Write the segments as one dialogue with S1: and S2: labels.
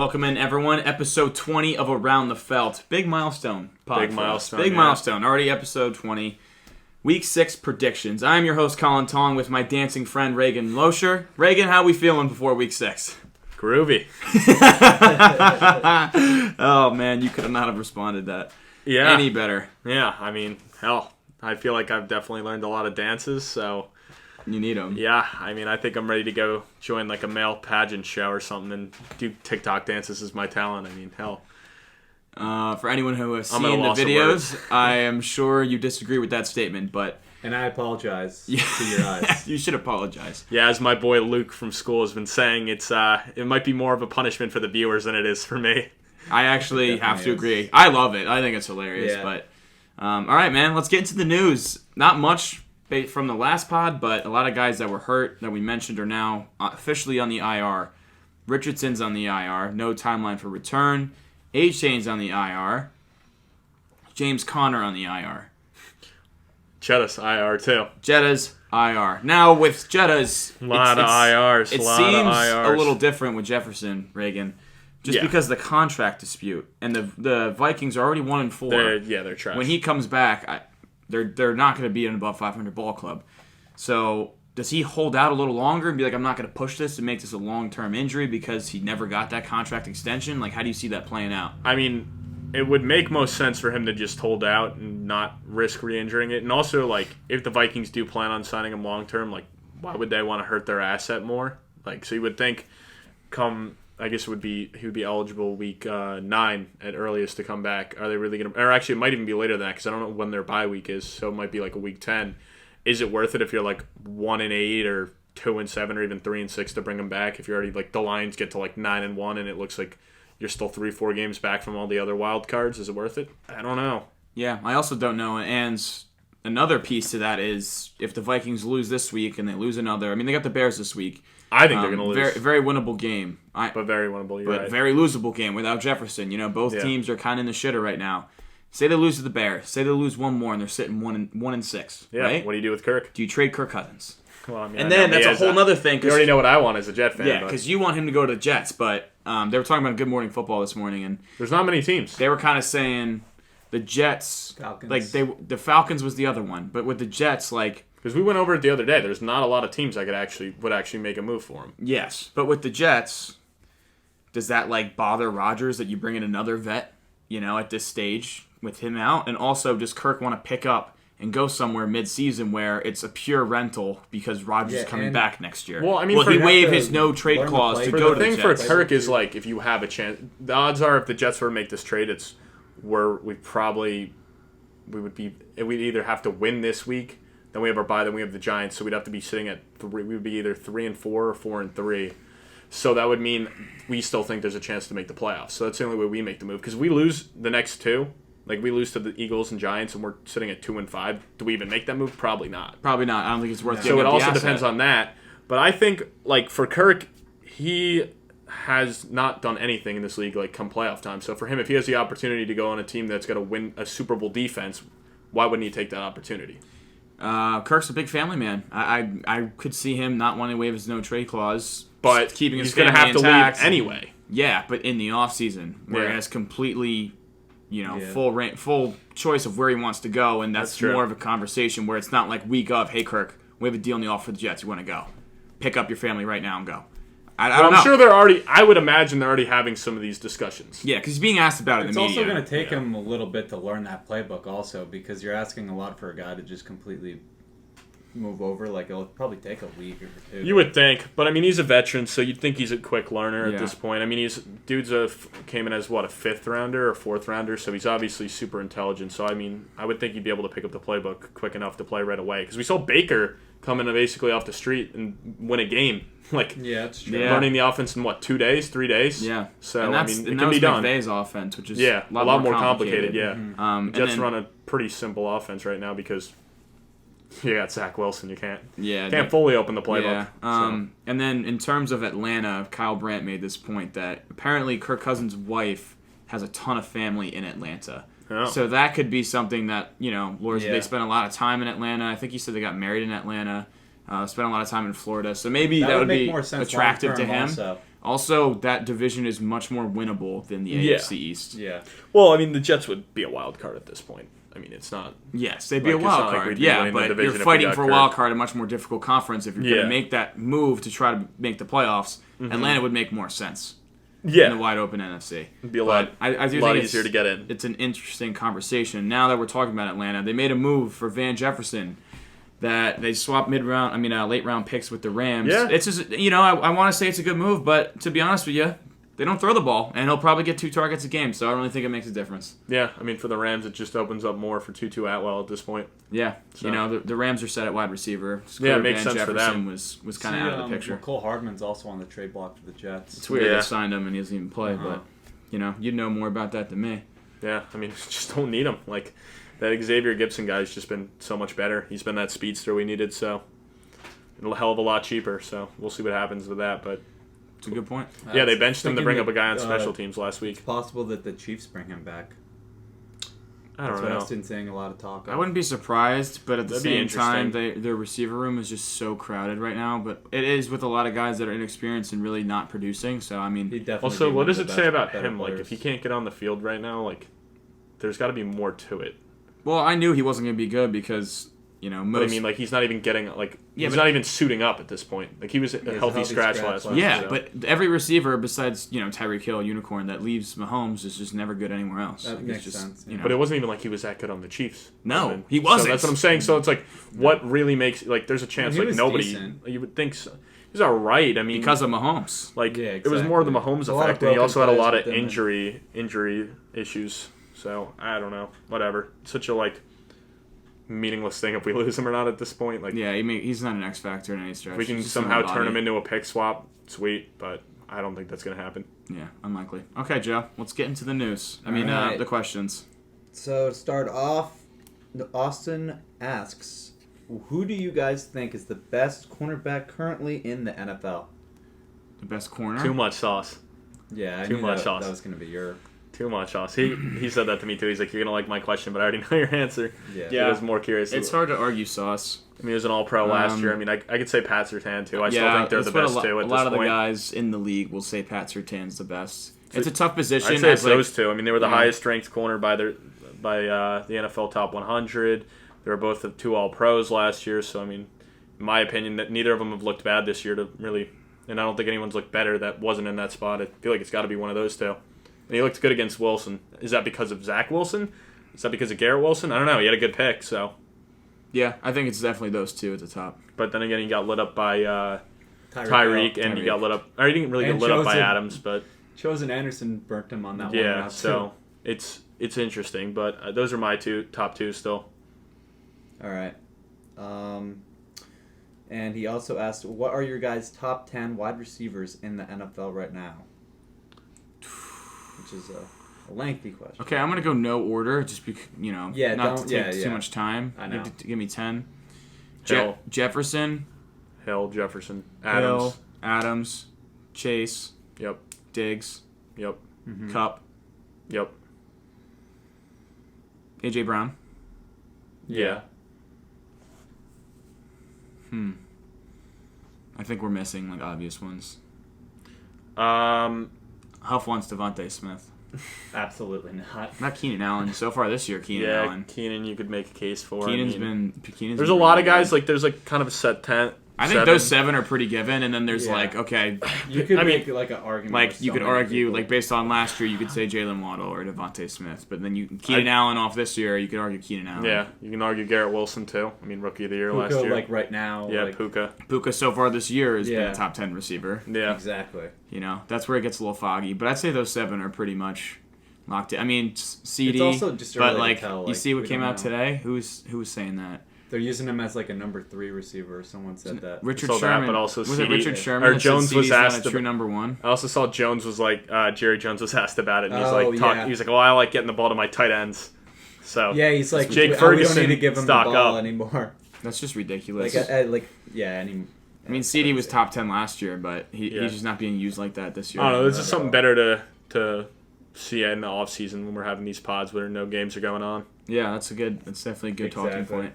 S1: Welcome in, everyone. Episode 20 of Around the Felt. Big milestone.
S2: Big milestone.
S1: Big milestone. Already episode 20. Week 6 predictions. I'm your host, Colin Tong, with my dancing friend, Reagan Losher. Reagan, how we feeling before week 6?
S2: Groovy.
S1: Oh, man, you could not have responded that any better.
S2: Yeah, I mean, hell, I feel like I've definitely learned a lot of dances, so...
S1: You need them.
S2: Yeah, I mean, I think I'm ready to go join like a male pageant show or something and do TikTok dances as my talent. I mean, hell.
S1: For anyone who has seen the videos, I am sure you disagree with that statement, but...
S3: And I apologize to your eyes.
S1: You should apologize.
S2: Yeah, as my boy Luke from school has been saying, it might be more of a punishment for the viewers than it is for me.
S1: I actually have to agree. I love it. I think it's hilarious. Yeah. But all right, man, let's get into the news. Not much from the last pod, but a lot of guys that were hurt that we mentioned are now officially on the IR. Richardson's on the IR. No timeline for return. A-Chain's on the IR. James Conner on the IR.
S2: Jetta's IR too.
S1: Jetta's IR. Now with Jetta's,
S2: a lot of IRs.
S1: It seems a little different with Jefferson, Reagan, just because of the contract dispute, and the Vikings are already 1-4.
S2: They're trash.
S1: When he comes back, they're not going to be an above 500 ball club. So does he hold out a little longer and be like, I'm not going to push this and make this a long-term injury because he never got that contract extension? Like, how do you see that playing out?
S2: I mean, it would make most sense for him to just hold out and not risk re-injuring it. And also, like, if the Vikings do plan on signing him long-term, like, why would they want to hurt their asset more? Like, so you would think I guess he would be eligible week 9 at earliest to come back. Are they really going to... Or actually, it might even be later than that because I don't know when their bye week is, so it might be like a week 10. Is it worth it if you're like 1-8 or 2-7 or even 3-6 to bring him back? If you're already like the Lions get to like 9-1 and it looks like you're still 3-4 games back from all the other wild cards, is it worth it? I don't know.
S1: Yeah, I also don't know. And another piece to that is if the Vikings lose this week and they lose another... I mean, they got the Bears this week.
S2: I think they're going to lose.
S1: Very winnable game.
S2: Very winnable, you're right.
S1: Very losable game without Jefferson. You know, both teams are kind of in the shitter right now. Say they lose to the Bears. Say they lose one more and they're sitting 1-6.
S2: Yeah.
S1: Right?
S2: What do you do with Kirk?
S1: Do you trade Kirk Cousins?
S2: Well, I mean,
S1: and then that's a whole other thing.
S2: You already know what I want as a Jet fan.
S1: Yeah, because you want him to go to the Jets. But they were talking about Good Morning Football this morning, and
S2: there's not many teams.
S1: They were kind of saying the Jets,
S3: Falcons.
S1: like the Falcons was the other one, but with the Jets, like.
S2: Because we went over it the other day. There's not a lot of teams that would actually make a move for him.
S1: Yes, but with the Jets, does that like bother Rodgers that you bring in another vet, at this stage with him out? And also, does Kirk want to pick up and go somewhere mid-season where it's a pure rental because Rodgers is coming back next year?
S2: Well, I mean,
S1: will he waive his no-trade clause to go to the Jets?
S2: The thing for Kirk is like if you have a chance. The odds are if the Jets were to make this trade, we'd either have to win this week. Then we have our bye. Then we have the Giants, so we'd have to be sitting at 3. We would be either 3-4 or 4-3. So that would mean we still think there's a chance to make the playoffs. So that's the only way we make the move. Because we lose the next 2, like we lose to the Eagles and Giants, and we're sitting at 2-5. Do we even make that move? Probably not.
S1: Probably not. I don't think it's worth.
S2: So it also depends on that. But I think like for Kirk, he has not done anything in this league like come playoff time. So for him, if he has the opportunity to go on a team that's going to win a Super Bowl defense, why wouldn't he take that opportunity?
S1: Kirk's a big family man. I could see him not wanting to waive his no-trade clause,
S2: but
S1: keeping his
S2: he's going to have to leave anyway.
S1: Yeah, but in the off-season, where he has completely, full choice of where he wants to go, and that's more of a conversation where it's not like week of, hey, Kirk, we have a deal in the offer for the Jets. You want to go? Pick up your family right now and go.
S2: I'm sure I would imagine they're already having some of these discussions.
S1: Yeah, because he's being asked about it in the media.
S3: It's also going to take him a little bit to learn that playbook also, because you're asking a lot for a guy to just completely move over. Like, it'll probably take a week or 2.
S2: You would think, but I mean, he's a veteran, so you'd think he's a quick learner at this point. I mean, came in as, a 5th rounder or 4th rounder, so he's obviously super intelligent. So, I mean, I would think he'd be able to pick up the playbook quick enough to play right away. Because we saw Baker come in basically off the street and win a game.
S3: That's true.
S2: Running the offense in 2 days, 3 days?
S1: Yeah.
S2: So,
S1: it can be done. McVay's offense, which is a lot more complicated.
S2: Yeah. Mm-hmm. Jets run a pretty simple offense right now because you got Zach Wilson. You can't fully open the playbook.
S1: Yeah. And then in terms of Atlanta, Kyle Brandt made this point that apparently Kirk Cousins' wife has a ton of family in Atlanta.
S2: Oh.
S1: So that could be something that, they spent a lot of time in Atlanta. I think he said they got married in Atlanta. Spent a lot of time in Florida, so maybe that would be
S3: more sense
S1: attractive to him. Also, that division is much more winnable than the AFC East.
S3: Yeah.
S2: Well, I mean, the Jets would be a wild card at this point. I mean, it's not.
S1: Yes, they'd be a wild card.
S2: Like
S1: yeah, but you're fighting for a wild card, a much more difficult conference. If you're going to make that move to try to make the playoffs, Atlanta would make more sense.
S2: Yeah.
S1: In the wide open NFC.
S2: It'd be a lot easier to get in.
S1: It's an interesting conversation. Now that we're talking about Atlanta, they made a move for Van Jefferson that they swapped late round picks with the Rams.
S2: Yeah.
S1: It's just, I want to say it's a good move, but to be honest with you, they don't throw the ball, and he'll probably get 2 targets a game, so I don't really think it makes a difference.
S2: Yeah, I mean, for the Rams, it just opens up more for Tutu Atwell at this point.
S1: Yeah, so. The Rams are set at wide receiver.
S2: Yeah, it makes sense
S1: Jefferson
S2: for them.
S1: was kind of out of the picture.
S3: Cole Hardman's also on the trade block for the Jets.
S1: It's weird they signed him and he doesn't even play, but you'd know more about that than me.
S2: Yeah, I mean, just don't need him. Like, that Xavier Gibson guy's just been so much better. He's been that speedster we needed, so a hell of a lot cheaper. So we'll see what happens with that, but.
S1: It's a good point.
S2: Yeah, they benched him to bring up a guy on special teams last week.
S3: It's possible that the Chiefs bring him back.
S2: I don't know.
S3: That's what I've been seeing a lot of talk of.
S1: I wouldn't be surprised, but at the same time, their receiver room is just so crowded right now. But it is with a lot of guys that are inexperienced and really not producing. So, I mean...
S2: Also, what does it say about him? Like, if he can't get on the field right now, like, there's got to be more to it.
S1: Well, I knew he wasn't going to be good because...
S2: But I mean, like, he's not even getting, like, he's not even suiting up at this point. Like, he was a healthy scratch last week.
S1: Yeah, so. But every receiver besides, Tyreek Hill, Unicorn, that leaves Mahomes is just never good anywhere else.
S3: That makes sense.
S2: But it wasn't even like he was that good on the Chiefs.
S1: No, he wasn't.
S2: So that's what I'm saying. So it's like, what really makes, like, there's a chance, like, nobody, decent. You would think so. He was all right. I mean.
S1: Because of Mahomes.
S2: Like, it was more of the Mahomes effect, and he also had a lot of injury issues. So, I don't know. Whatever. Such a, like, meaningless thing if we lose him or not at this point. Like,
S1: yeah, he's not an X factor in any stretch.
S2: If we can somehow turn him into a pick swap, sweet, but I don't think that's going to happen.
S1: Yeah, unlikely. Okay, Joe, let's get into the news. The questions.
S3: So to start off, Austin asks, who do you guys think is the best cornerback currently in the NFL?
S1: The best corner?
S2: Too much sauce.
S3: Yeah, I
S2: Too
S3: knew
S2: much sauce.
S3: That was going to be your...
S2: Too much sauce. He said that to me too. He's like, you're going to like my question, but I already know your answer.
S3: Yeah.
S2: He was more curious.
S1: It's hard to argue sauce.
S2: I mean, he was an all-pro last year. I mean, I could say Pat Surtain too. I still think they're the best too at this point.
S1: A lot of the guys in the league will say Pat Surtain's the best. It's a tough position.
S2: I'd say it's those two. I mean, they were the highest-ranked corner by the NFL Top 100. They were both the 2 All-Pros last year. So, I mean, in my opinion, that neither of them have looked bad this year to really... And I don't think anyone's looked better that wasn't in that spot. I feel like it's got to be one of those two. And he looked good against Wilson. Is that because of Zach Wilson? Is that because of Garrett Wilson? I don't know. He had a good pick, so...
S1: Yeah, I think it's definitely those two at the top.
S2: But then again, he got lit up by Tyreek, and he got lit up... Or he didn't really get lit up by Adams, but...
S3: Chosen Anderson burnt him on that one.
S2: Yeah, so it's interesting. But those are my top two still.
S3: All right. And he also asked, what are your guys' top 10 wide receivers in the NFL right now? Which is a lengthy question.
S1: Okay, I'm going to go no order, just because, not to take too much time.
S3: I know.
S1: Give me 10.
S2: Jefferson.
S1: Hill,
S2: Jefferson.
S1: Adams. Chase.
S2: Yep.
S1: Diggs.
S2: Yep.
S3: Mm-hmm.
S1: Cup.
S2: Yep.
S1: A.J. Brown.
S2: Yeah.
S1: I think we're missing, obvious ones.
S2: Huff
S1: wants Devontae Smith.
S3: Absolutely not.
S1: Not Keenan Allen. So far this year, Keenan Allen.
S2: Keenan you could make a case for.
S1: There's
S2: a lot of guys, there's kind of a set 10.
S1: I think those 7 are pretty given, and then there's okay.
S3: You could make an argument.
S1: You could argue, based on last year, you could say Jalen Waddle or Devontae Smith, but then Keenan Allen off this year, you could argue Keenan Allen.
S2: Yeah, you can argue Garrett Wilson too. I mean, rookie of the year last year.
S3: Right now.
S2: Yeah, Puka.
S1: Puka so far this year has been a top 10 receiver.
S2: Yeah,
S3: exactly.
S1: That's where it gets a little foggy, but I'd say those 7 are pretty much locked in. I mean, CD.
S3: It's also just early to tell,
S1: you see what came out today? Who was saying that?
S3: They're using him as a number 3 receiver. Someone said that.
S1: Richard Sherman,
S2: but also
S1: was it Richard Sherman?
S2: Or Jones was asked
S1: a true number 1.
S2: I also saw Jones was Jerry Jones was asked about it, and he's like, "Oh, I like getting the ball to my tight ends." So
S3: he's like,
S2: Jake Ferguson,
S3: we don't need to give him the ball anymore.
S1: That's just ridiculous.
S3: I
S1: mean, CD was top 10 last year, but he's just not being used like that this year.
S2: I don't know. There's just something better to see in the off season when we're having these pods where no games are going on.
S1: Yeah, that's definitely a good talking point.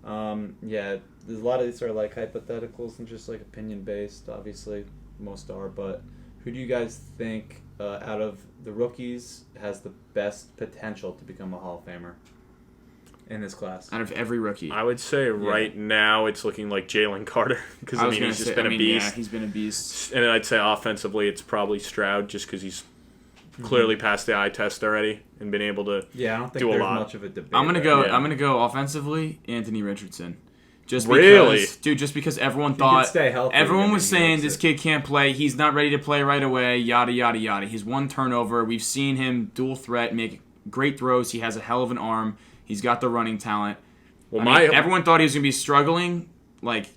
S3: There's a lot of these are hypotheticals and just opinion based. Obviously, most are, but Who do you guys think out of the rookies has the best potential to become a Hall of Famer in this class?
S1: Out of every rookie.
S2: I would say right now it's looking like Jalen Carter because he's just been a beast.
S1: Yeah, he's been a beast.
S2: And I'd say offensively it's probably Stroud just because he's clearly passed the eye test already and been able to
S3: I don't think
S2: do a
S3: there's
S2: lot.
S3: much of a debate.
S1: I'm gonna go offensively. Anthony Richardson. Just because,
S2: really,
S1: dude. Just because everyone was saying this kid can't play. He's not ready to play right away. Yada yada yada. He's one turnover. We've seen him dual threat, make great throws. He has a hell of an arm. He's got the running talent. Well, everyone thought he was gonna be struggling, like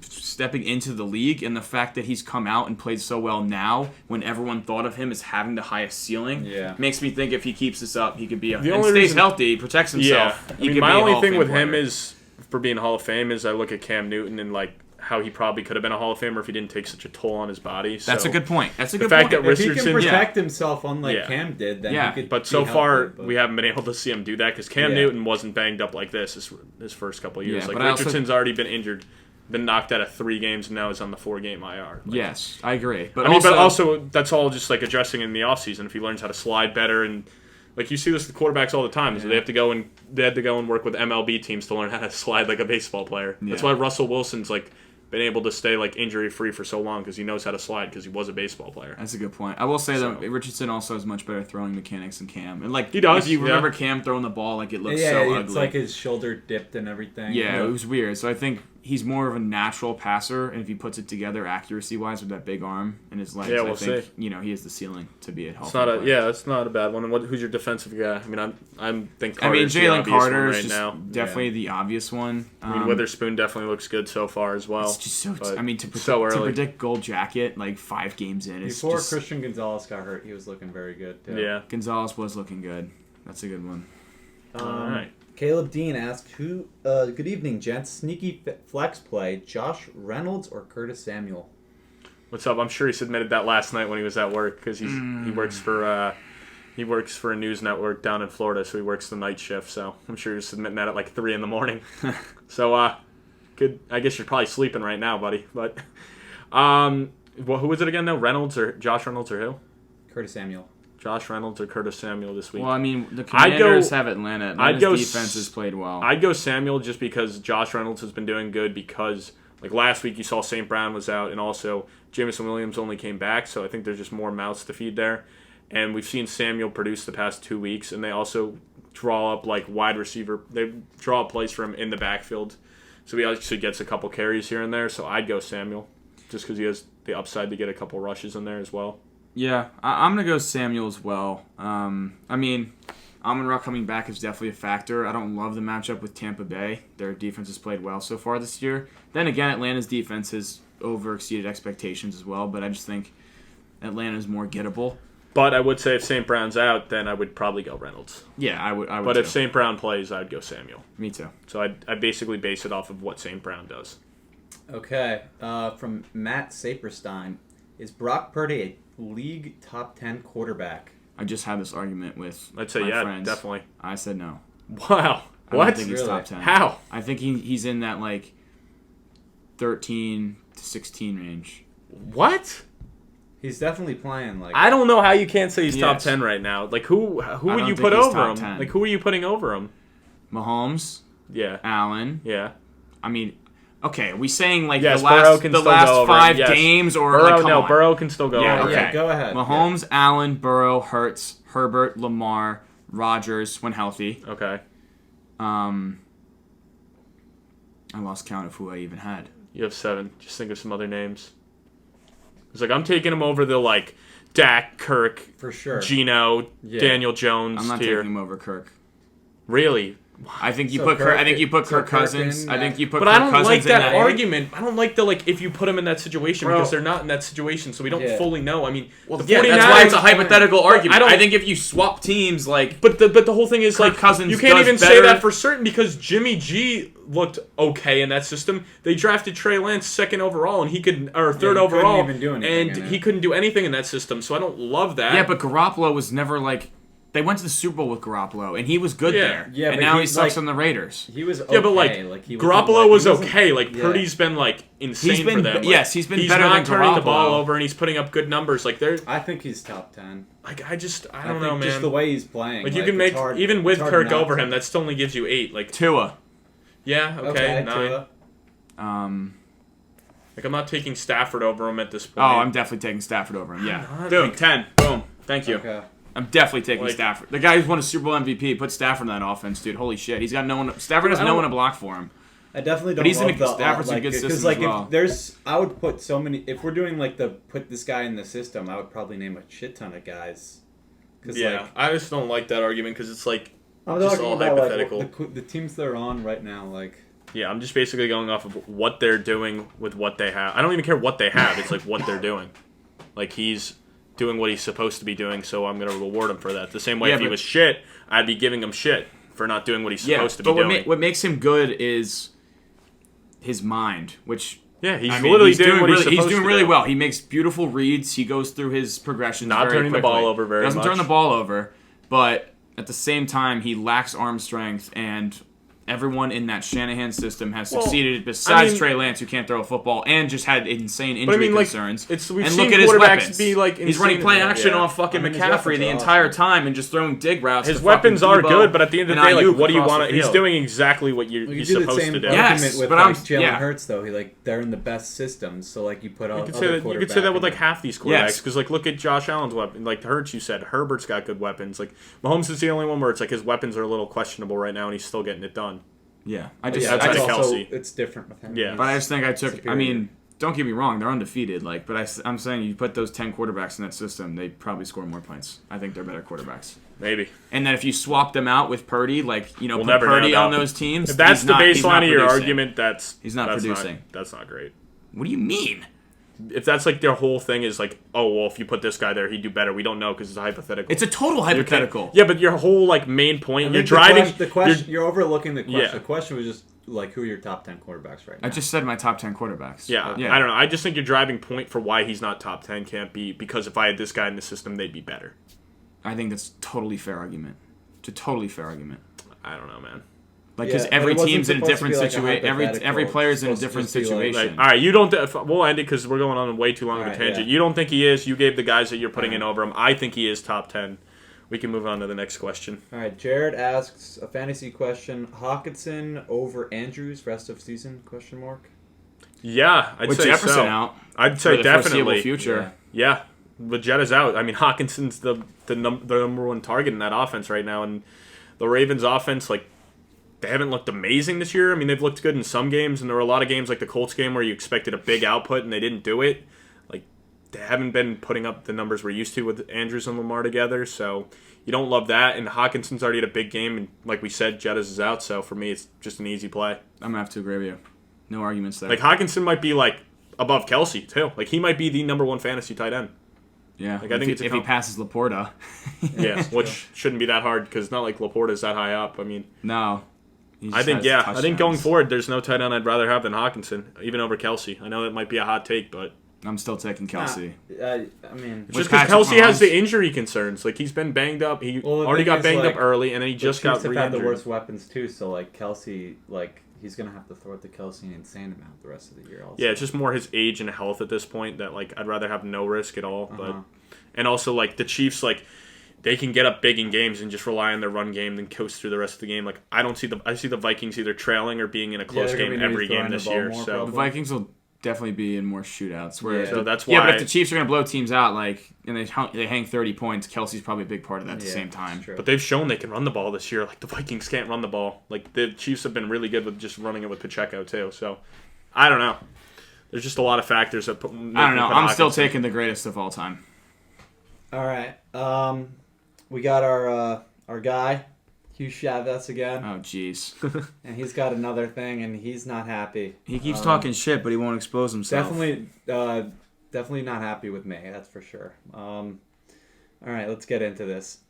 S1: stepping into the league, and the fact that he's come out and played so well now, when everyone thought of him as having the highest ceiling, makes me think if he keeps this up, he could be stays healthy, protects himself.
S2: Yeah, my only thing with him is for being a Hall of Fame is I look at Cam Newton and like how he probably could have been a Hall of Famer if he didn't take such a toll on his body. So
S1: that's a good point. That's a good
S2: point.
S1: That
S3: if he can protect himself unlike Cam did, then he could.
S2: But so far, we haven't been able to see him do that because Cam Newton wasn't banged up like this his first couple of years.
S1: Yeah,
S2: like Richardson's already been injured, been knocked out of 3 games, and now is on the 4-game IR. Like,
S1: yes, I agree. But
S2: but also that's all just like addressing in the offseason. If he learns how to slide better and like you see this with quarterbacks all the time, so they had to go and work with MLB teams to learn how to slide like a baseball player. Yeah. That's why Russell Wilson's like been able to stay like injury free for so long because he knows how to slide because he was a baseball player.
S1: That's a good point. I will say though, Richardson also has much better throwing mechanics than Cam, and like
S2: he does.
S1: If you remember Cam throwing the ball, like it looks so ugly.
S3: It's like his shoulder dipped and everything.
S1: Yeah, it was weird. So I think he's more of a natural passer, and if he puts it together accuracy-wise with that big arm and his legs, I think he has the ceiling to be a Hall of Fame player.
S2: It's not a bad one. And who's your defensive guy? I mean,
S1: Jalen Carter is
S2: now.
S1: Definitely the obvious one.
S2: Witherspoon definitely looks good so far as well.
S1: It's just so. To predict gold jacket like 5 games in.
S3: Before Christian Gonzalez got hurt, he was looking very good too.
S2: Yeah,
S1: Gonzalez was looking good. That's a good one.
S2: All right.
S3: Caleb Dean asked, good evening, gents. Sneaky flex play, Josh Reynolds or Curtis Samuel?
S2: What's up? I'm sure he submitted that last night when he was at work because he works for a news network down in Florida, so he works the night shift. So I'm sure he was submitting that at like 3 a.m. So good. I guess you're probably sleeping right now, buddy. But who was it again? Though Josh Reynolds or who?
S3: Curtis Samuel.
S2: Josh Reynolds or Curtis Samuel this week?
S1: Well, I mean, the Commanders have Atlanta. Atlanta's defense has played well.
S2: I'd go Samuel just because Josh Reynolds has been doing good because, like, last week you saw St. Brown was out and also Jameson Williams only came back, so I think there's just more mouths to feed there. And we've seen Samuel produce the past 2 weeks, and they also draw up, like, wide receiver. They draw up plays for him in the backfield. So he actually gets a couple carries here and there, so I'd go Samuel just because he has the upside to get a couple rushes in there as well.
S1: Yeah, I'm going to go Samuel as well. I mean, Amon-Ra coming back is definitely a factor. I don't love the matchup with Tampa Bay. Their defense has played well so far this year. Then again, Atlanta's defense has over-exceeded expectations as well, but I just think Atlanta's more gettable.
S2: But I would say if St. Brown's out, then I would probably go Reynolds.
S1: Yeah, I would
S2: But
S1: too.
S2: If St. Brown plays, I'd go Samuel.
S1: Me too.
S2: So I basically base it off of what St. Brown does.
S3: Okay, from Matt Saperstein. Is Brock Purdy a league top 10 quarterback?
S1: I just had this argument with
S2: I'd say
S1: my friends.
S2: Definitely.
S1: I said no.
S2: Wow.
S1: I
S2: what?
S1: don't think he's
S3: Really?
S1: top 10.
S2: How?
S1: I think he's in that, like, 13 to 16 range.
S2: What?
S3: He's definitely playing like...
S2: I don't know how you can't say he's top 10 right now. Like, who would you put over him?
S1: 10.
S2: Like, who are you putting over him?
S1: Mahomes.
S2: Yeah.
S1: Allen.
S2: Yeah.
S1: I mean... Okay, are we saying like
S2: yes,
S1: the last
S2: go over
S1: 5
S2: yes.
S1: games or
S2: Burrow,
S1: like come on.
S2: Burrow can still go over.
S1: Okay.
S3: Yeah, go ahead.
S1: Mahomes, Allen, Burrow, Hurts, Herbert, Lamar, Rodgers when healthy.
S2: Okay.
S1: I lost count of who I even had.
S2: You have 7. Just think of some other names. It's like I'm taking him over the like Dak, Kirk,
S3: for sure,
S2: Geno, Daniel Jones.
S1: I'm not
S2: tier.
S1: taking him over Kirk.
S2: Really?
S1: I think you put Kirk. I think you put Kirk Cousins. I think you put.
S2: But I don't
S1: Cousins
S2: like that
S1: in
S2: argument. I don't like the if you put them in that situation because they're not in that situation, so we don't fully know. I mean, the 49ers,
S1: that's why it's a hypothetical argument. I think if you swap teams, like,
S2: but the whole thing is
S1: Kirk
S2: like
S1: Cousins
S2: you can't even
S1: better.
S2: say that for certain because Jimmy G looked okay in that system. They drafted Trey Lance 2nd overall, and he could third overall,
S3: couldn't even do anything
S2: and he couldn't do anything in that system. So I don't love that.
S1: Yeah, but Garoppolo was never like. They went to the Super Bowl with Garoppolo, and he was good there.
S3: Yeah,
S1: and
S3: but
S1: now he sucks on the Raiders.
S3: He was okay.
S2: Yeah, but he Garoppolo was okay. Purdy's been insane for them.
S1: He's been better than Garoppolo.
S2: He's not turning the ball over, and he's putting up good numbers.
S3: I think he's top 10.
S2: I don't know, man.
S3: Just the way he's playing.
S2: You can make even with Kirk over him, that still only gives you 8.
S1: Tua.
S2: Yeah. Okay. 9.
S3: Tua.
S2: I'm not taking Stafford over him at this point.
S1: Oh, I'm definitely taking Stafford over him. Yeah.
S2: Dude, 10. Boom. Thank you.
S3: Okay.
S1: I'm definitely taking Stafford. The guy who's won a Super Bowl MVP, put Stafford in that offense, dude. Holy shit. He's got no one. Stafford has no one to block for him.
S3: I definitely don't.
S1: But he's
S3: love
S1: Stafford's in a good system as well.
S3: If there's, I would put so many. If we're doing put this guy in the system, I would probably name a shit ton of guys.
S2: I just don't like that argument because it's
S3: I'm
S2: just all hypothetical.
S3: The teams they're on right now,
S2: Yeah, I'm just basically going off of what they're doing with what they have. I don't even care what they have. It's what they're doing. He's doing what he's supposed to be doing, so I'm going to reward him for that. The same way if he was shit, I'd be giving him shit for not doing what he's supposed to be doing.
S1: What makes him good is his mind, which...
S2: Yeah, he's literally doing what he's supposed to do.
S1: He's doing really well. He makes beautiful reads. He goes through his progressions
S2: not
S1: very
S2: turning
S1: quickly.
S2: The ball over very much.
S1: Doesn't turn the ball over, but at the same time, he lacks arm strength, and everyone in that Shanahan system has succeeded besides Trey Lance, who can't throw a football and just had insane injury concerns.
S2: We've
S1: and
S2: seen
S1: look at his weapons.
S2: Be
S1: he's running play action off fucking McCaffrey the entire time and just throwing dig routes.
S2: His weapons are good, but at the end of the day, what do you want? He's doing exactly what he's supposed to do.
S3: Yes, with Jalen Hurts though, they're in the best systems, so you put out. You
S2: could say that with half these quarterbacks because look at Josh Allen's weapon. Hurts, you said Herbert's got good weapons. Mahomes is the only one where it's his weapons are a little questionable right now, and he's still getting it done.
S1: Yeah,
S3: it's different with him.
S2: Yeah,
S1: but I just think I took. Superior. I mean, don't get me wrong, they're undefeated. But I'm saying you put those 10 quarterbacks in that system, they probably score more points. I think they're better quarterbacks.
S2: Maybe.
S1: And then if you swap them out with Purdy, put Purdy on those teams.
S2: If that's the baseline of your argument,
S1: he's not producing.
S2: That's not great.
S1: What do you mean?
S2: If that's their whole thing is if you put this guy there, he'd do better. We don't know because it's a hypothetical.
S1: It's a total hypothetical.
S2: Yeah, but your whole main point, you're driving.
S3: The question, you're overlooking the question. Yeah. The question was just who are your top 10 quarterbacks right now?
S1: I just said my top 10 quarterbacks.
S2: Yeah, I don't know. I just think your driving point for why he's not top 10 can't be because if I had this guy in the system, they'd be better.
S1: I think that's a totally fair argument. It's a totally fair argument.
S2: I don't know, man.
S1: Because every team's in a different situation. Every player's in a different situation.
S2: All right, you don't. We'll end it because we're going on way too long of a tangent. Yeah. You don't think he is. You gave the guys that you're putting in over him. I think he is top 10. We can move on to the next question.
S3: All right, Jared asks a fantasy question: Hawkinson over Andrews rest of season? ?
S2: Yeah, I'd say
S1: Jefferson
S2: so.
S1: out.
S2: I'd say definitely
S1: future.
S2: Yeah, but Jet is out. I mean, Hawkinson's the number one target in that offense right now, and the Ravens' offense they haven't looked amazing this year. I mean, they've looked good in some games, and there were a lot of games like the Colts game where you expected a big output and they didn't do it. They haven't been putting up the numbers we're used to with Andrews and Lamar together, so you don't love that. And Hawkinson's already had a big game, and like we said, Jettis is out, so for me, it's just an easy play.
S1: I'm going to have to agree with you. No arguments there.
S2: Hawkinson might be, above Kelsey, too. He might be the number one fantasy tight end.
S1: Yeah, I think if he passes Laporta.
S2: Yeah, which shouldn't be that hard, because it's not like Laporta's that high up. I mean...
S1: No.
S2: I think going forward, there's no tight end I'd rather have than Hawkinson, even over Kelsey. I know that might be a hot take, but
S1: I'm still taking Kelsey.
S3: I mean,
S2: just because Kelsey has the injury concerns, he's been banged up. He already got banged up early, and then he just got re-injured.
S3: Had the worst weapons too, so Kelsey, he's gonna have to throw it to Kelsey an insane amount the rest of the year. Also.
S2: Yeah, it's just more his age and health at this point that I'd rather have no risk at all. But and also the Chiefs they can get up big in games and just rely on their run game, then coast through the rest of the game. I see the Vikings either trailing or being in a close game every game this year. So
S1: the Vikings will definitely be in more shootouts.
S2: So that's why.
S1: Yeah, but if the Chiefs are going to blow teams out, and they hang 30 points, Kelsey's probably a big part of that at the same time.
S2: But they've shown they can run the ball this year. The Vikings can't run the ball. The Chiefs have been really good with just running it with Pacheco too. So I don't know. There's just a lot of factors that put. I don't
S1: know. I'm still taking the greatest of all time.
S3: All right. We got our guy, Hugh Chavez again.
S1: Oh, jeez.
S3: And he's got another thing, and he's not happy.
S1: He keeps talking shit, but he won't expose himself.
S3: Definitely not happy with me, that's for sure. All right, let's get into this.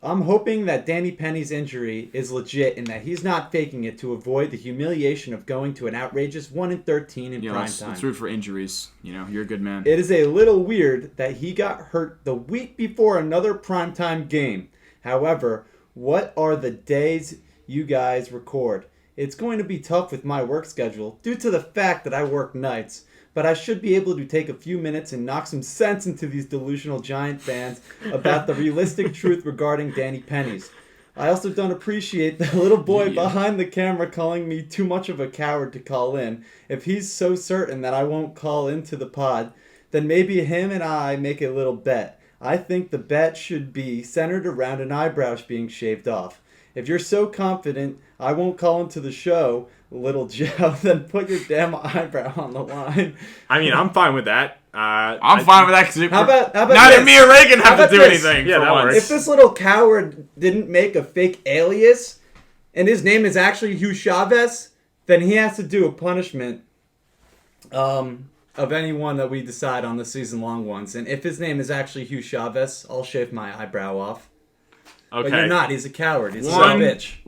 S3: I'm hoping that Danny Penny's injury is legit and that he's not faking it to avoid the humiliation of going to an outrageous 1-13 in prime time.
S1: Let's root for injuries. You're a good man.
S3: It is a little weird that he got hurt the week before another primetime game. However, what are the days you guys record? It's going to be tough with my work schedule due to the fact that I work nights, but I should be able to take a few minutes and knock some sense into these delusional Giant fans about the realistic truth regarding Danny Pennies. I also don't appreciate the little boy behind the camera calling me too much of a coward to call in. If he's so certain that I won't call into the pod, then maybe him and I make a little bet. I think the bet should be centered around an eyebrow being shaved off. If you're so confident I won't call into the show, little Joe, then put your damn eyebrow on the line.
S2: I mean, I'm fine with that.
S1: I'm fine with that because
S3: how about
S1: neither me or Reagan have to do anything.
S2: Yeah, that works.
S3: If this little coward didn't make a fake alias, and his name is actually Hugh Chavez, then he has to do a punishment of anyone that we decide on the season-long ones. And if his name is actually Hugh Chavez, I'll shave my eyebrow off.
S2: Okay.
S3: But you're not. He's a coward. He's a bitch.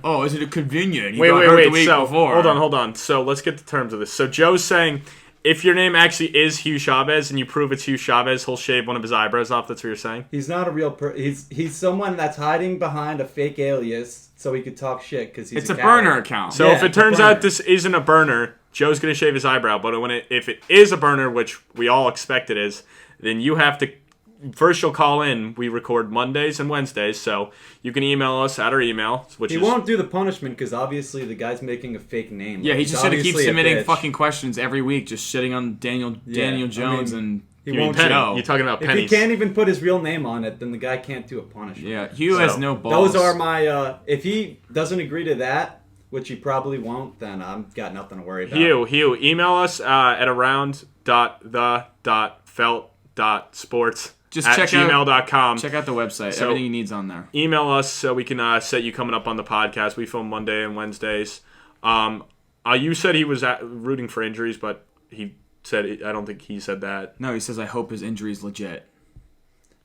S1: Oh, is it convenient?
S2: Wait. The week before. Hold on. So let's get the terms of this. So Joe's saying if your name actually is Hugh Chavez and you prove it's Hugh Chavez, he'll shave one of his eyebrows off. That's what you're saying?
S3: He's not a real he's someone that's hiding behind a fake alias so he could talk shit because he's a
S1: burner account.
S2: So if it turns out this isn't a burner, Joe's going to shave his eyebrow. But if it is a burner, which we all expect it is, then you have to... First, you'll call in. We record Mondays and Wednesdays, so you can email us at our email. He
S3: won't do the punishment because obviously the guy's making a fake name.
S1: Yeah, he's just going to keep submitting fucking questions every week, just shitting on Daniel Jones and Joe.
S2: You're talking about Pennies.
S3: If he can't even put his real name on it, then the guy can't do a punishment.
S1: Yeah, Hugh has no balls.
S3: Those are my... if he doesn't agree to that, which he probably won't, then I've got nothing to worry about.
S2: Hugh, email us at around.the.felt.sports.
S1: Just
S2: at
S1: check
S2: gmail.com.
S1: Check out the website.
S2: So
S1: everything he needs on there.
S2: Email us so we can set you coming up on the podcast. We film Monday and Wednesdays. You said he was rooting for injuries, but he said I don't think he said that.
S1: No, he says I hope his injury is legit.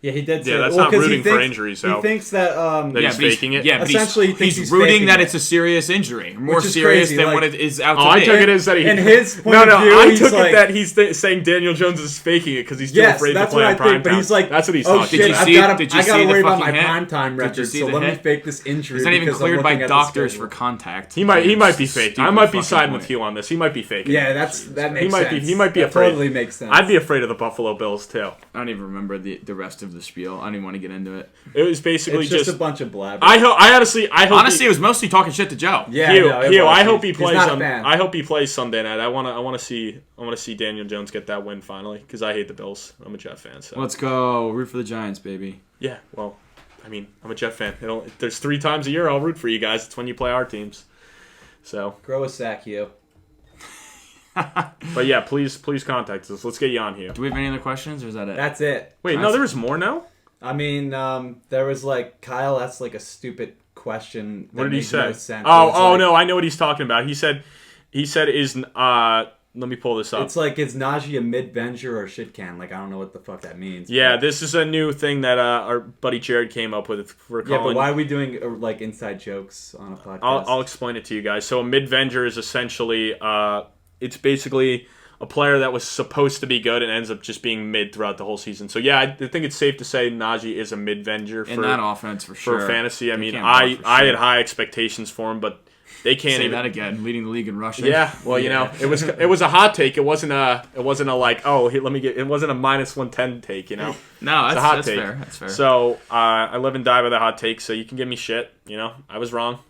S3: Yeah, he did say
S2: that. That's not rooting for injuries, though.
S3: He thinks that...
S2: he's faking it?
S1: Yeah, but
S3: essentially
S1: he's rooting that it's a serious injury. More serious than what it is out to be.
S2: I took it as that he...
S3: In his point of view,
S2: I took it that he's saying Daniel Jones is faking it because he's too afraid to play in prime time.
S3: But he's like,
S2: that's what he's
S3: talking
S2: about.
S3: I got to worry about my prime time record, so let me fake this injury.
S1: It's not even cleared by doctors for contact.
S2: He might be faking. I might be siding with Hugh on this. He might be faking.
S3: Yeah, that makes sense.
S2: He might be afraid.
S3: Totally makes sense.
S2: I'd be afraid of the Buffalo Bills, too.
S1: I don't even remember the rest of the spiel. I don't even want to get into it.
S2: It was basically
S3: just a bunch of blabber.
S2: I hope
S1: honestly, it was mostly talking shit to Joe.
S2: Yeah, Hugh, I hope he plays. I hope he plays Sunday night. I want to see Daniel Jones get that win finally because I hate the Bills. I'm a Jet fan. So
S1: let's go root for the Giants, baby.
S2: Yeah, well, I mean, I'm a Jet fan. There's 3 times a year I'll root for you guys. It's when you play our teams. So
S3: grow a sack, Hugh.
S2: But yeah, please contact us. Let's get you on here.
S1: Do we have any other questions, or is that it?
S3: That's it.
S2: Wait, no, there was more now?
S3: I mean, there was Kyle asked a stupid question.
S2: What did he say?
S3: No sense.
S2: No, I know what he's talking about. He said is let me pull this up.
S3: It's is Najee a mid-venger or shit can? I don't know what the fuck that means.
S2: Yeah, this is a new thing that our buddy Jared came up with for Colin.
S3: Yeah, but why are we doing inside jokes on a podcast?
S2: I'll explain it to you guys. So a mid-venger is essentially it's basically a player that was supposed to be good and ends up just being mid throughout the whole season. So yeah, I think it's safe to say Najee is a mid-venger
S1: in that offense for sure.
S2: For fantasy, I mean, I had high expectations for him, but they can't
S1: say that again. Leading the league in rushing.
S2: Yeah, well, it was a hot take. It wasn't a it wasn't a it wasn't a -110 take.
S1: No, that's fair. That's fair.
S2: So I live and die by the hot take. So you can give me shit. I was wrong.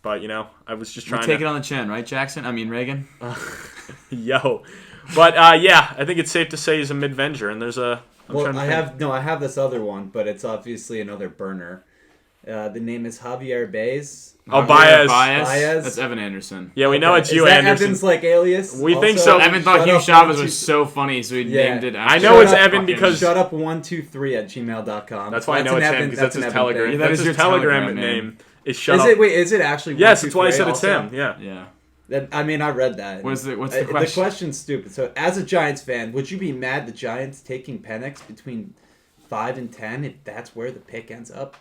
S2: But, I was just trying to...
S1: take it on the chin, right, Jackson? I mean, Reagan?
S2: Yo. But, yeah, I think it's safe to say he's a mid-venger, and there's a...
S3: I have this other one, but it's obviously another burner. The name is Javier Baez.
S2: Oh, Baez.
S1: That's Evan Anderson.
S2: Yeah, we know it's you, Anderson.
S3: Evan's alias?
S2: We think so.
S1: Evan thought Hugh Chavez was so funny, so he named it after.
S2: I know it's Evan because...
S3: Shutup123@gmail.com.
S2: That's why I know it's him, because that's his Telegram.
S1: That is your Telegram
S2: name.
S3: Is it actually?
S2: Yes, that's why I said it's him. Yeah.
S1: Yeah.
S3: I read that.
S1: What's the question?
S3: The question's stupid. So, as a Giants fan, would you be mad the Giants taking Penix between 5 and 10 if that's where the pick ends up?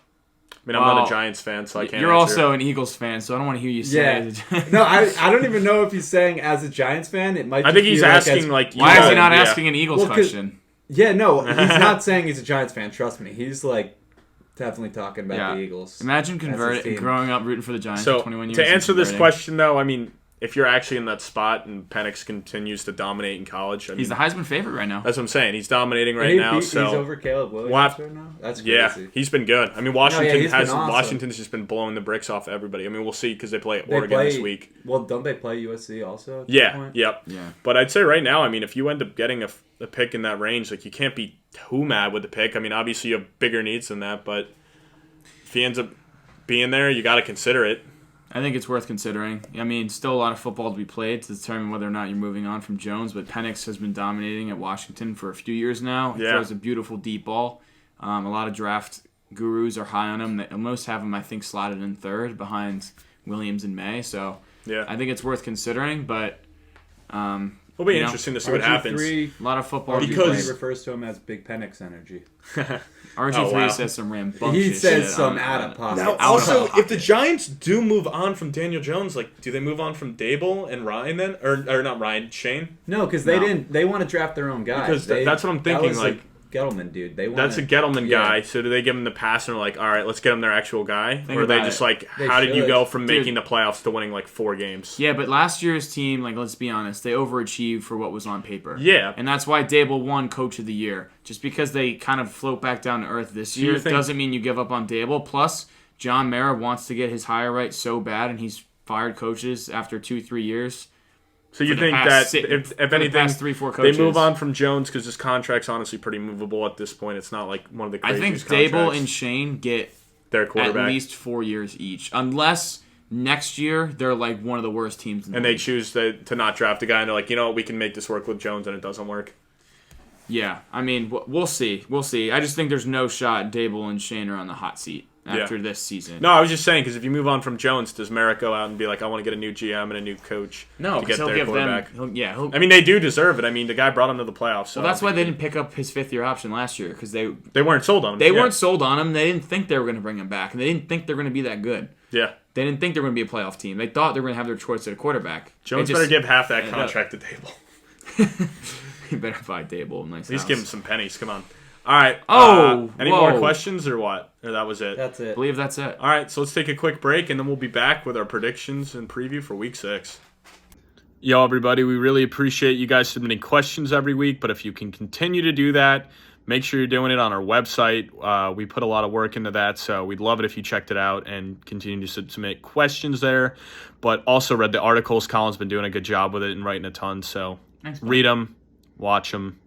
S2: I mean, I'm not a Giants fan, so I can't.
S1: You're also an Eagles fan, so I don't want to hear you say.
S3: Yeah. No, I don't even know if he's saying as a Giants fan. It might.
S2: I think he's asking
S1: why is he not asking an Eagles question?
S3: Yeah, no, he's not saying he's a Giants fan. Trust me, he's definitely talking about the Eagles.
S1: Imagine growing up rooting for the Giants
S2: so,
S1: for 21 years.
S2: To answer this question, though, I mean, if you're actually in that spot and Penix continues to dominate in college,
S1: he's the Heisman favorite right now.
S2: That's what I'm saying. He's dominating right now.
S3: He's over Caleb Williams right now. That's crazy.
S2: Yeah, he's been good. I mean, Washington's just been blowing the bricks off everybody. I mean, we'll see because they play Oregon this week.
S3: Well, don't they play USC also?
S2: Yep. Yeah. But I'd say right now, I mean, if you end up getting a pick in that range, like you can't be too mad with the pick. I mean, obviously you have bigger needs than that, but if he ends up being there, you got to consider it.
S1: I think it's worth considering. I mean, still a lot of football to be played to determine whether or not you're moving on from Jones, but Penix has been dominating at Washington for a few years now. He throws a beautiful deep ball. A lot of draft gurus are high on him. Most have him, I think, slotted in third behind Williams and May. So I think it's worth considering, but
S2: it'll be interesting to see what happens.
S1: A lot of football
S3: because he refers to him as Big Penix energy.
S1: RG3 says some rambunctious
S3: shit. He says
S1: shit
S3: some out of pocket.
S2: Now, also, if the Giants do move on from Daniel Jones, like, do they move on from Dable and Ryan then, or not Ryan, Shane?
S3: No, because they didn't. They want to draft their own guy.
S2: Because that's what I'm thinking. Like
S3: Gettleman, dude.
S2: That's a Gettleman guy. So do they give him the pass and are like, all right, let's get him their actual guy, or are they just like, how did you go from making the playoffs to winning like 4 games?
S1: Yeah, but last year's team, like, let's be honest, they overachieved for what was on paper.
S2: Yeah,
S1: and that's why Dable won Coach of the Year. Just because they kind of float back down to earth this year doesn't mean you give up on Dable. Plus, John Mara wants to get his hire right so bad, and he's fired coaches after 2-3 years.
S2: So you think that if anything,
S1: 3-4 coaches,
S2: they move on from Jones because his contract's honestly pretty movable at this point. It's not like one of the craziest
S1: I think Dable and Shane get
S2: their quarterback
S1: at least 4 years each, unless next year they're like one of the worst teams in the league.
S2: They choose to not draft a guy and they're like, you know what, we can make this work with Jones, and it doesn't work.
S1: Yeah, I mean, we'll see. We'll see. I just think there's no shot Dable and Shane are on the hot seat after this season.
S2: No, I was just saying, because if you move on from Jones, does Merrick go out and be like, I want to get a new GM and a new coach to get their quarterback? I mean, they do deserve it. I mean, the guy brought him to the playoffs. So
S1: that's why they didn't pick up his 5th-year option last year, because they
S2: weren't sold on him.
S1: They weren't sold on him. They didn't think they were going to bring him back, and they didn't think they were going to be that good.
S2: Yeah.
S1: They didn't think they were going to be a playoff team. They thought they were going to have their choice at a quarterback.
S2: Jones better give half that contract to Dable.
S1: You better buy Dable. Nice.
S2: At least give him some pennies. Come on. All right. Any more questions or what? Or that was it?
S3: That's it.
S1: I believe that's it.
S2: All right. So let's take a quick break, and then we'll be back with our predictions and preview for Week 6. Yo, everybody. We really appreciate you guys submitting questions every week, but if you can continue to do that, make sure you're doing it on our website. We put a lot of work into that, so we'd love it if you checked it out and continue to submit questions there. But also read the articles. Colin's been doing a good job with it and writing a ton, so read them. Watch them,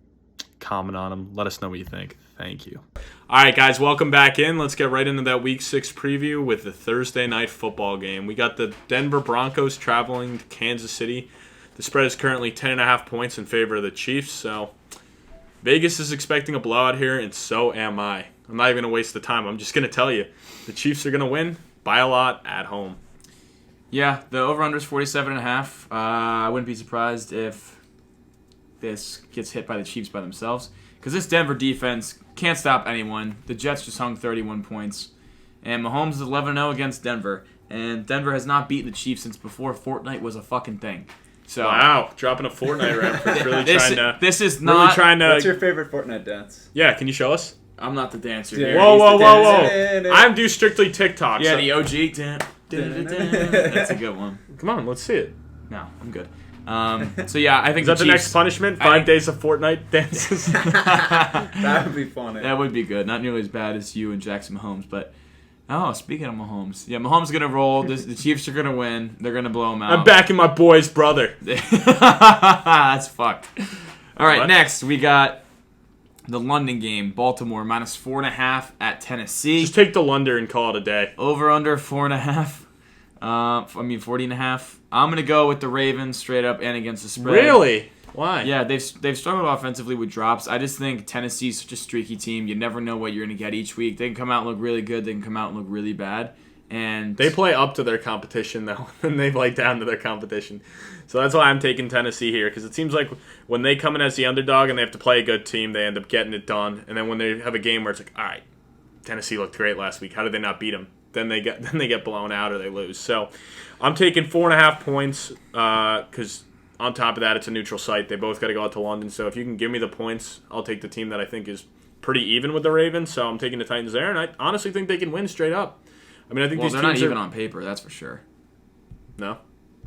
S2: comment on them, let us know what you think. Thank you. All right, guys, welcome back in. Let's get right into that Week 6 preview with the Thursday night football game. We got the Denver Broncos traveling to Kansas City. The spread is currently 10.5 points in favor of the Chiefs, so Vegas is expecting a blowout here, and so am I. I'm not even going to waste the time. I'm just going to tell you, the Chiefs are going to win by a lot at home.
S1: Yeah, the over-under is 47.5. I wouldn't be surprised if this gets hit by the Chiefs by themselves, because this Denver defense can't stop anyone. The Jets just hung 31 points, and Mahomes is 11-0 against Denver, and Denver has not beaten the Chiefs since before Fortnite was a fucking thing. So
S2: wow, dropping a Fortnite reference. Really trying to.
S3: What's your favorite Fortnite dance?
S2: Yeah, can you show us?
S1: I'm not the dancer here.
S2: Whoa! I do strictly TikTok.
S1: Yeah, the OG. That's a good one.
S2: Come on, let's see it.
S1: No, I'm good. So yeah, I think
S2: is that the next punishment? 5 days of Fortnite dances.
S3: That would be funny.
S1: That would be good. Not nearly as bad as you and Jackson Mahomes, but speaking of Mahomes, yeah, Mahomes is gonna roll. The Chiefs are gonna win. They're gonna blow them out.
S2: I'm backing my boy's brother.
S1: That's fucked. All right, next we got the London game. Baltimore minus 4.5 at Tennessee.
S2: Just take the London and call it a day.
S1: Over under 4.5. 40.5. I'm gonna go with the Ravens straight up and against the spread.
S2: Really? Why?
S1: Yeah, they've struggled offensively with drops. I just think Tennessee's such a streaky team. You never know what you're gonna get each week. They can come out and look really good. They can come out and look really bad. And
S2: they play up to their competition though, and they play down to their competition. So that's why I'm taking Tennessee here, because it seems like when they come in as the underdog and they have to play a good team, they end up getting it done. And then when they have a game where it's like, all right, Tennessee looked great last week. How did they not beat them? Then they get blown out or they lose. So I'm taking 4.5 points because on top of that, it's a neutral site. They both got to go out to London. So if you can give me the points, I'll take the team that I think is pretty even with the Ravens, so I'm taking the Titans there, and I honestly think they can win straight up. I mean, I think these
S1: they're
S2: teams
S1: not even on paper, that's for sure.
S2: No?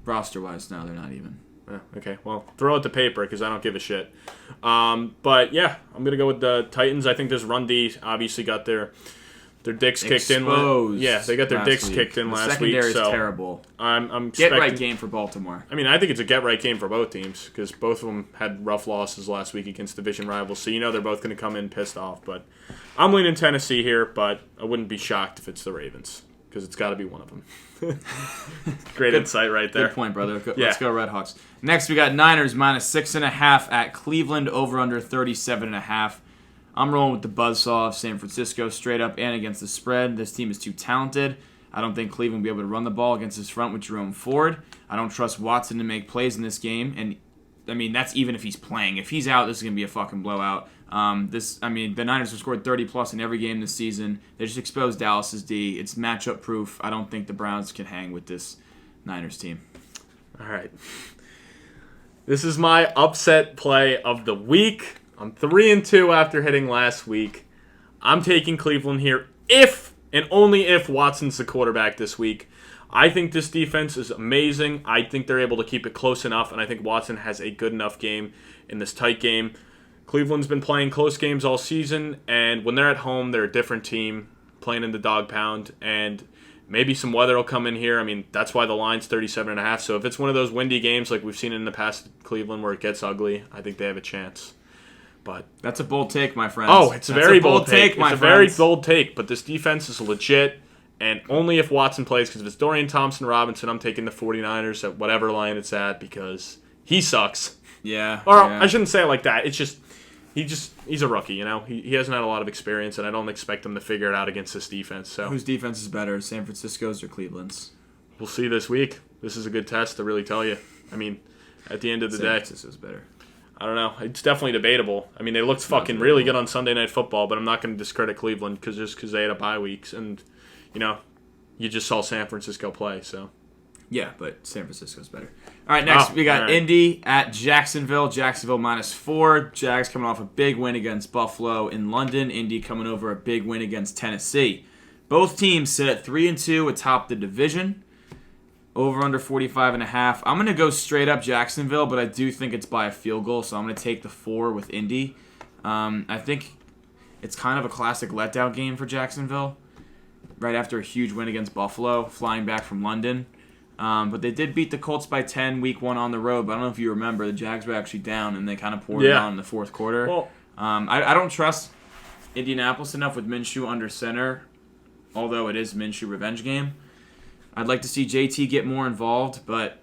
S1: Roster-wise, no, they're not even.
S2: Okay, well, throw it to paper because I don't give a shit. But, yeah, I'm going to go with the Titans. I think this run D obviously got their dicks kicked in. Yeah, they got their dicks kicked in last week.
S1: Secondary is terrible.
S2: I'm
S1: Get-right game for Baltimore.
S2: I mean, I think it's a get-right game for both teams because both of them had rough losses last week against division rivals. So, they're both going to come in pissed off. But I'm leaning Tennessee here, but I wouldn't be shocked if it's the Ravens because it's got to be one of them. Great insight right there.
S1: Good point, brother. Let's go Red Hawks. Next, we got Niners minus 6.5 at Cleveland, over under 37.5. I'm rolling with the buzzsaw of San Francisco straight up and against the spread. This team is too talented. I don't think Cleveland will be able to run the ball against his front with Jerome Ford. I don't trust Watson to make plays in this game. And, I mean, that's even if he's playing. If he's out, this is going to be a fucking blowout. The Niners have scored 30-plus in every game this season. They just exposed Dallas's D. It's matchup proof. I don't think the Browns can hang with this Niners team.
S2: All right. This is my upset play of the week. I'm 3-2 after hitting last week. I'm taking Cleveland here if and only if Watson's the quarterback this week. I think this defense is amazing. I think they're able to keep it close enough, and I think Watson has a good enough game in this tight game. Cleveland's been playing close games all season, and when they're at home, they're a different team playing in the dog pound, and maybe some weather will come in here. I mean, that's why the line's 37.5. So if it's one of those windy games like we've seen in the past Cleveland where it gets ugly, I think they have a chance. But
S1: that's a bold take, my friends.
S2: Oh, it's a very bold take.
S1: My
S2: it's
S1: friends.
S2: A very bold take, but this defense is legit, and only if Watson plays, because if it's Dorian Thompson-Robinson, I'm taking the 49ers at whatever line it's at because he sucks.
S1: Yeah.
S2: Or
S1: yeah.
S2: I shouldn't say it like that. It's just he's a rookie, He hasn't had a lot of experience, and I don't expect him to figure it out against this defense. So
S1: whose defense is better, San Francisco's or Cleveland's?
S2: We'll see this week. This is a good test to really tell you. I mean, at the end of the day,
S1: San Francisco's better.
S2: I don't know. It's definitely debatable. I mean, they looked fucking really good on Sunday Night Football, but I'm not going to discredit Cleveland because they had a bye weeks, and you just saw San Francisco play. So
S1: yeah, but San Francisco's better. All right, next we got Indy at Jacksonville. Jacksonville -4. Jags coming off a big win against Buffalo in London. Indy coming over a big win against Tennessee. Both teams sit at 3-2 atop the division. Over under 45.5. I'm going to go straight up Jacksonville, but I do think it's by a field goal, so I'm going to take the 4 with Indy. I think it's kind of a classic letdown game for Jacksonville. Right after a huge win against Buffalo, flying back from London. But they did beat the Colts by 10 week 1 on the road, but I don't know if you remember, the Jags were actually down, and they kind of poured it on in the fourth quarter.
S2: Well,
S1: I don't trust Indianapolis enough with Minshew under center, although it is Minshew revenge game. I'd like to see JT get more involved, but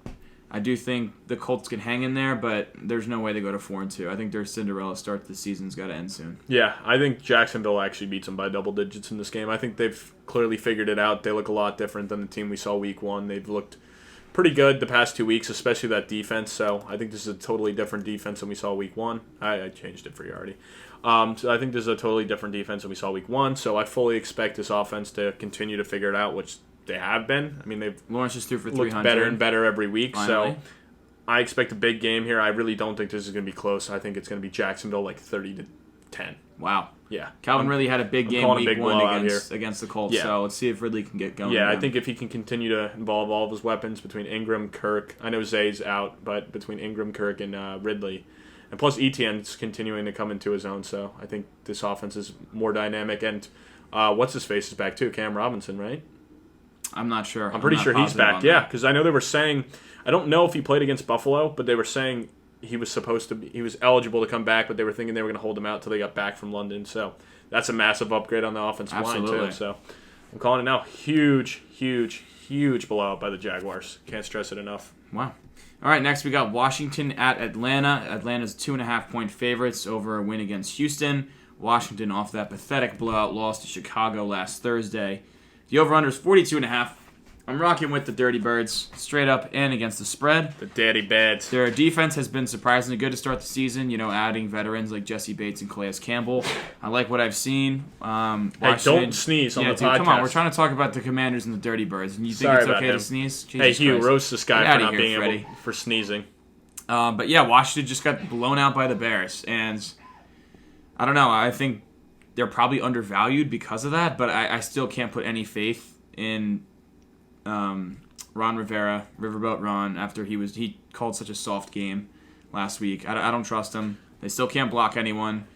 S1: I do think the Colts can hang in there, but there's no way they go to 4-2. I think their Cinderella start to the season's got to end soon.
S2: Yeah, I think Jacksonville actually beats them by double digits in this game. I think they've clearly figured it out. They look a lot different than the team we saw week 1. They've looked pretty good the past 2 weeks, especially that defense. So I think this is a totally different defense than we saw week 1. I changed it for you already. So I think this is a totally different defense than we saw week 1. So I fully expect this offense to continue to figure it out, which they have been. I mean, they've
S1: Lawrence just threw for 300.
S2: looked better and better every week.
S1: Finally.
S2: So I expect a big game here. I really don't think this is going to be close. I think it's going to be Jacksonville like 30-10.
S1: Wow.
S2: Yeah.
S1: Calvin really had a big game week 1 against the Colts,
S2: Yeah.
S1: so let's see if Ridley can get going.
S2: Yeah,
S1: again.
S2: I think if he can continue to involve all of his weapons between Ingram, Kirk, I know Zay's out, but between Ingram, Kirk, and Ridley, and plus Etienne's continuing to come into his own, so I think this offense is more dynamic. And what's-his-face is back too, Cam Robinson, right?
S1: I'm not sure.
S2: I'm pretty sure he's back, yeah, because I know they were saying, I don't know if he played against Buffalo, but they were saying he was eligible to come back, but they were thinking they were going to hold him out until they got back from London, so that's a massive upgrade on the offensive line, too. So I'm calling it now. Huge, huge, huge blowout by the Jaguars. Can't stress it enough.
S1: Wow. All right, next we got Washington at Atlanta. Atlanta's 2.5-point favorites over a win against Houston. Washington off that pathetic blowout loss to Chicago last Thursday. The over-under is 42.5. I'm rocking with the Dirty Birds, straight up and against the spread.
S2: The Daddy Bads.
S1: Their defense has been surprisingly good to start the season, adding veterans like Jesse Bates and Calais Campbell. I like what I've seen.
S2: Hey, don't sneeze on the podcast.
S1: Come on, we're trying to talk about the Commanders and the Dirty Birds, and you think it's okay to sneeze? Jesus
S2: hey, Hugh,
S1: Christ.
S2: roast this guy for not
S1: here,
S2: being
S1: Freddie.
S2: able for sneezing.
S1: But yeah, Washington just got blown out by the Bears, and I don't know. I think they're probably undervalued because of that, but I still can't put any faith in Ron Rivera, Riverboat Ron, after he called such a soft game last week. I don't trust him. They still can't block anyone.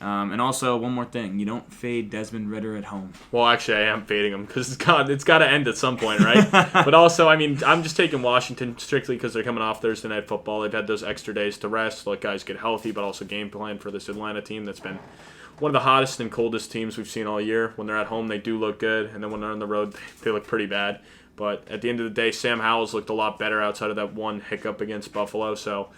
S1: And also, one more thing. You don't fade Desmond Ridder at home.
S2: Well, actually, I am fading him because it's got to end at some point, right? But also, I mean, I'm just taking Washington strictly because they're coming off Thursday Night Football. They've had those extra days to rest, let guys get healthy, but also game plan for this Atlanta team that's been one of the hottest and coldest teams we've seen all year. When they're at home, they do look good, and then when they're on the road, they look pretty bad. But at the end of the day, Sam Howell's looked a lot better outside of that one hiccup against Buffalo, so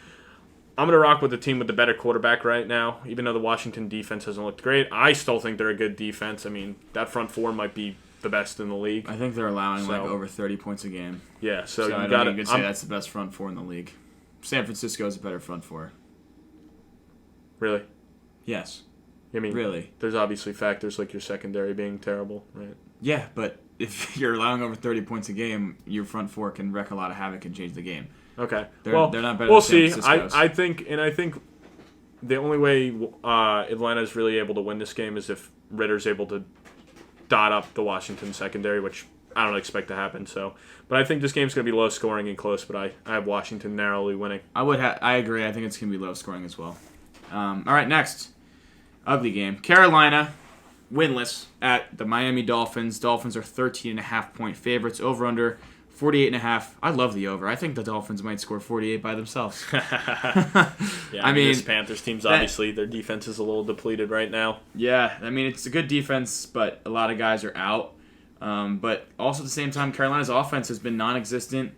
S2: I'm going to rock with the team with the better quarterback right now. Even though the Washington defense hasn't looked great, I still think they're a good defense. I mean, that front four might be the best in the league.
S1: I think they're allowing over 30 points a game.
S2: Yeah, so
S1: you got to say that's the best front four in the league. San Francisco is a better front four.
S2: Really?
S1: Yes.
S2: I mean,
S1: really?
S2: There's obviously factors like your secondary being terrible, right?
S1: Yeah, but if you're allowing over 30 points a game, your front four can wreak a lot of havoc and change the game.
S2: Okay.
S1: They're not better
S2: we'll
S1: than San
S2: see.
S1: Francisco's.
S2: I think the only way Atlanta is really able to win this game is if Ritter's able to dot up the Washington secondary, which I don't expect to happen. So, but I think this game's going to be low scoring and close. But I have Washington narrowly winning.
S1: I agree. I think it's going to be low scoring as well. All right, next ugly game. Carolina winless at the Miami Dolphins. Dolphins are 13.5-point favorites. Over under 48.5. I love the over. I think the Dolphins might score 48 by themselves.
S2: Yeah, I mean, this Panthers team's obviously their defense is a little depleted right now.
S1: Yeah, I mean it's a good defense, but a lot of guys are out. But also at the same time, Carolina's offense has been non-existent.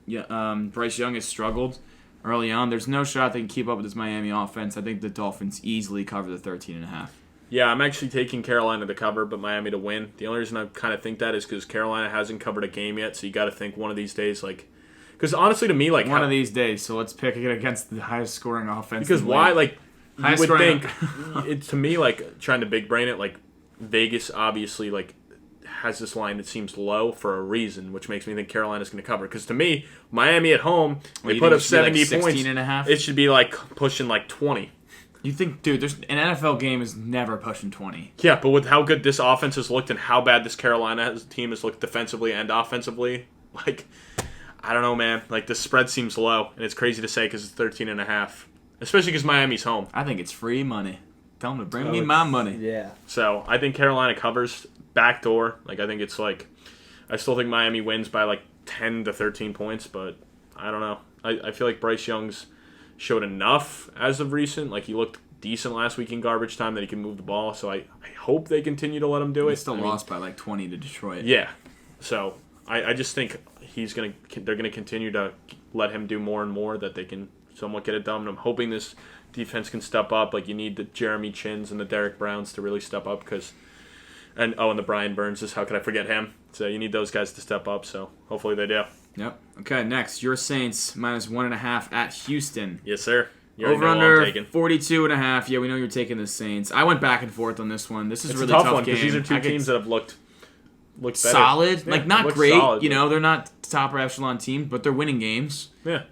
S1: Bryce Young has struggled early on. There's no shot they can keep up with this Miami offense. I think the Dolphins easily cover the 13.5.
S2: Yeah, I'm actually taking Carolina to cover, but Miami to win. The only reason I kind of think that is because Carolina hasn't covered a game yet, so you got to think one of these days, like, because honestly, to me, like
S1: one of these days. So let's pick it against the highest scoring offense.
S2: Because why, like, you would think
S1: it's
S2: to me, like, trying to big brain it, like Vegas obviously like has this line that seems low for a reason, which makes me think Carolina's going to cover. Because to me, Miami at home, they put up 70 points. It should be like pushing like 20.
S1: You think, dude, an NFL game is never pushing 20.
S2: Yeah, but with how good this offense has looked and how bad this Carolina team has looked defensively and offensively, like, I don't know, man. Like, the spread seems low, and it's crazy to say because it's 13.5, especially because Miami's home.
S1: I think it's free money. Tell them to bring me my money.
S3: Yeah.
S2: So I think Carolina covers backdoor. Like, I think it's like, I still think Miami wins by like 10 to 13 points, but I don't know. I feel like Bryce Young's showed enough as of recent. Like, he looked decent last week in garbage time that he can move the ball. So I hope they continue to let him do it.
S1: They still lost by like 20 to Detroit.
S2: Yeah. So I just think they're gonna continue to let him do more and more that they can somewhat get it done. And I'm hoping this defense can step up. Like, you need the Jeremy Chins and the Derek Browns to really step up and the Brian Burnses. How could I forget him? So you need those guys to step up. So hopefully they do.
S1: Yep. Okay, next, your Saints minus 1.5 at Houston.
S2: Yes, sir.
S1: Over under 42.5. Yeah, we know you're taking the Saints. I went back and forth on this one. This is really
S2: a tough
S1: tough
S2: one
S1: game.
S2: because these are two teams that have looked better.
S1: Solid, like not great.
S2: Solid,
S1: they're not top or echelon teams, but they're winning games.
S2: Yeah.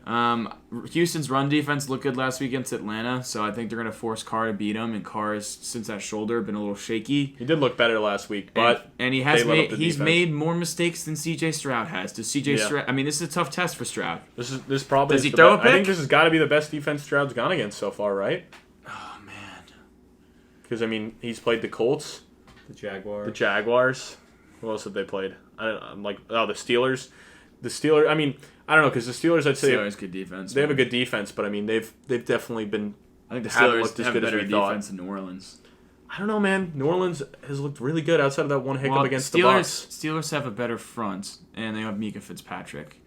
S1: Houston's run defense looked good last week against Atlanta, so I think they're going to force Carr to beat them. And Carr has, since that shoulder, been a little shaky.
S2: He did look better last week, but
S1: and he's made more mistakes than C.J. Stroud has. Does C.J. Stroud? I mean, this is a tough test for Stroud.
S2: This probably
S1: does he throw a pick?
S2: I think this has got to be the best defense Stroud's gone against so far, right?
S1: Oh man.
S2: Because I mean, he's played the Colts,
S3: the
S2: Jaguars. Who else have they played? The Steelers. The Steelers. I mean, I don't know because the Steelers. I'd say
S1: Steelers good defense.
S2: They have a good defense, but I mean, they've definitely been.
S1: I think the Steelers
S2: as
S1: have
S2: good
S1: better
S2: as we thought.
S1: defense than New Orleans.
S2: I don't know, man. New Orleans has looked really good outside of that one hiccup against the
S1: Bucs.
S2: Bucs.
S1: Steelers have a better front, and they have Mika Fitzpatrick.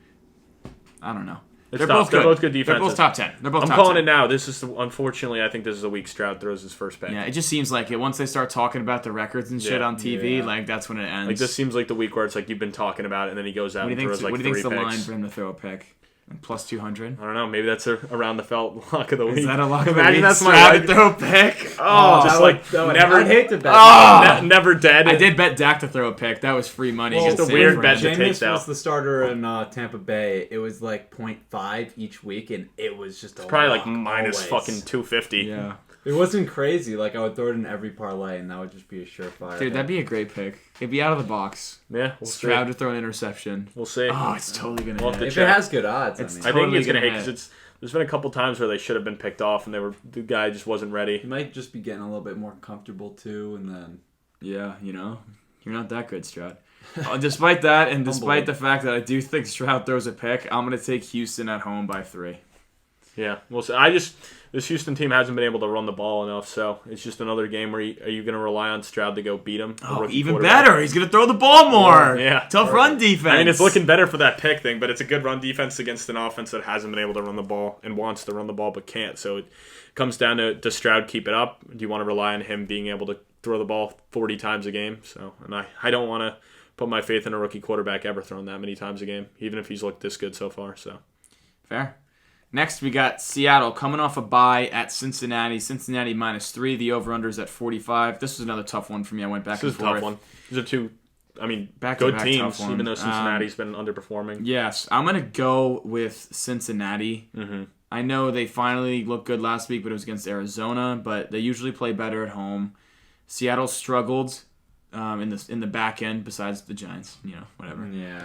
S1: I don't know.
S2: They're both good defenses.
S1: They're both top 10.
S2: I'm calling it now. Unfortunately, I think this is a week Stroud throws his first pick.
S1: Yeah, it just seems like it. Once they start talking about the records and shit on TV, like that's when it ends.
S2: Like, this seems like the week where it's like you've been talking about it, and then he goes out and throws like 3 picks.
S1: What do you think's the line for him to throw a pick? Plus 200?
S2: I don't know. Maybe that's around the felt lock of the week.
S1: Is that a lock of the
S2: Imagine
S1: week?
S2: that's my
S1: wife to throw a pick.
S2: Never.
S3: I'd hate to bet.
S2: Never dead.
S1: I did bet Dak to throw a pick. That was free money.
S2: Well, it's a weird bet to take
S3: Jameis was the starter in Tampa Bay. It was like 0.5 each week, and it was just
S2: probably like minus fucking 250.
S1: Yeah.
S3: it wasn't crazy. Like, I would throw it in every parlay, and that would just be a surefire.
S1: Dude, that'd be a great pick. It'd be out of the box.
S2: Yeah, we'll
S1: Stroud
S2: see.
S1: to throw an interception.
S2: We'll see.
S1: Oh, it's totally going to hit.
S3: If it has good odds,
S1: It's
S3: I mean.
S2: I think he's
S1: totally
S2: going to hit
S1: gonna
S2: because there's been a couple times where they should have been picked off, and the guy just wasn't ready.
S3: He might just be getting a little bit more comfortable, too, and then...
S1: Yeah, you're not that good, Stroud. Despite that, and despite the fact that I do think Stroud throws a pick, I'm going to take Houston at home by 3.
S2: Yeah, well, so this Houston team hasn't been able to run the ball enough, so it's just another game where are you going to rely on Stroud to go beat him?
S1: Oh, even better. He's going to throw the ball more.
S2: Yeah.
S1: Tough run defense.
S2: I mean, it's looking better for that pick thing, but it's a good run defense against an offense that hasn't been able to run the ball and wants to run the ball but can't. So it comes down to does Stroud keep it up? Do you want to rely on him being able to throw the ball 40 times a game? And I don't want to put my faith in a rookie quarterback ever throwing that many times a game, even if he's looked this good so far. So
S1: fair. Next, we got Seattle coming off a bye at Cincinnati. Cincinnati -3. The over-under's at 45. This was another tough one for me. I went back and forth.
S2: This is a tough one. These are two,
S1: back
S2: good teams, even though Cincinnati's been underperforming.
S1: Yes, I'm going to go with Cincinnati.
S2: Mm-hmm.
S1: I know they finally looked good last week, but it was against Arizona, but they usually play better at home. Seattle struggled in the back end besides the Giants, whatever.
S3: Yeah.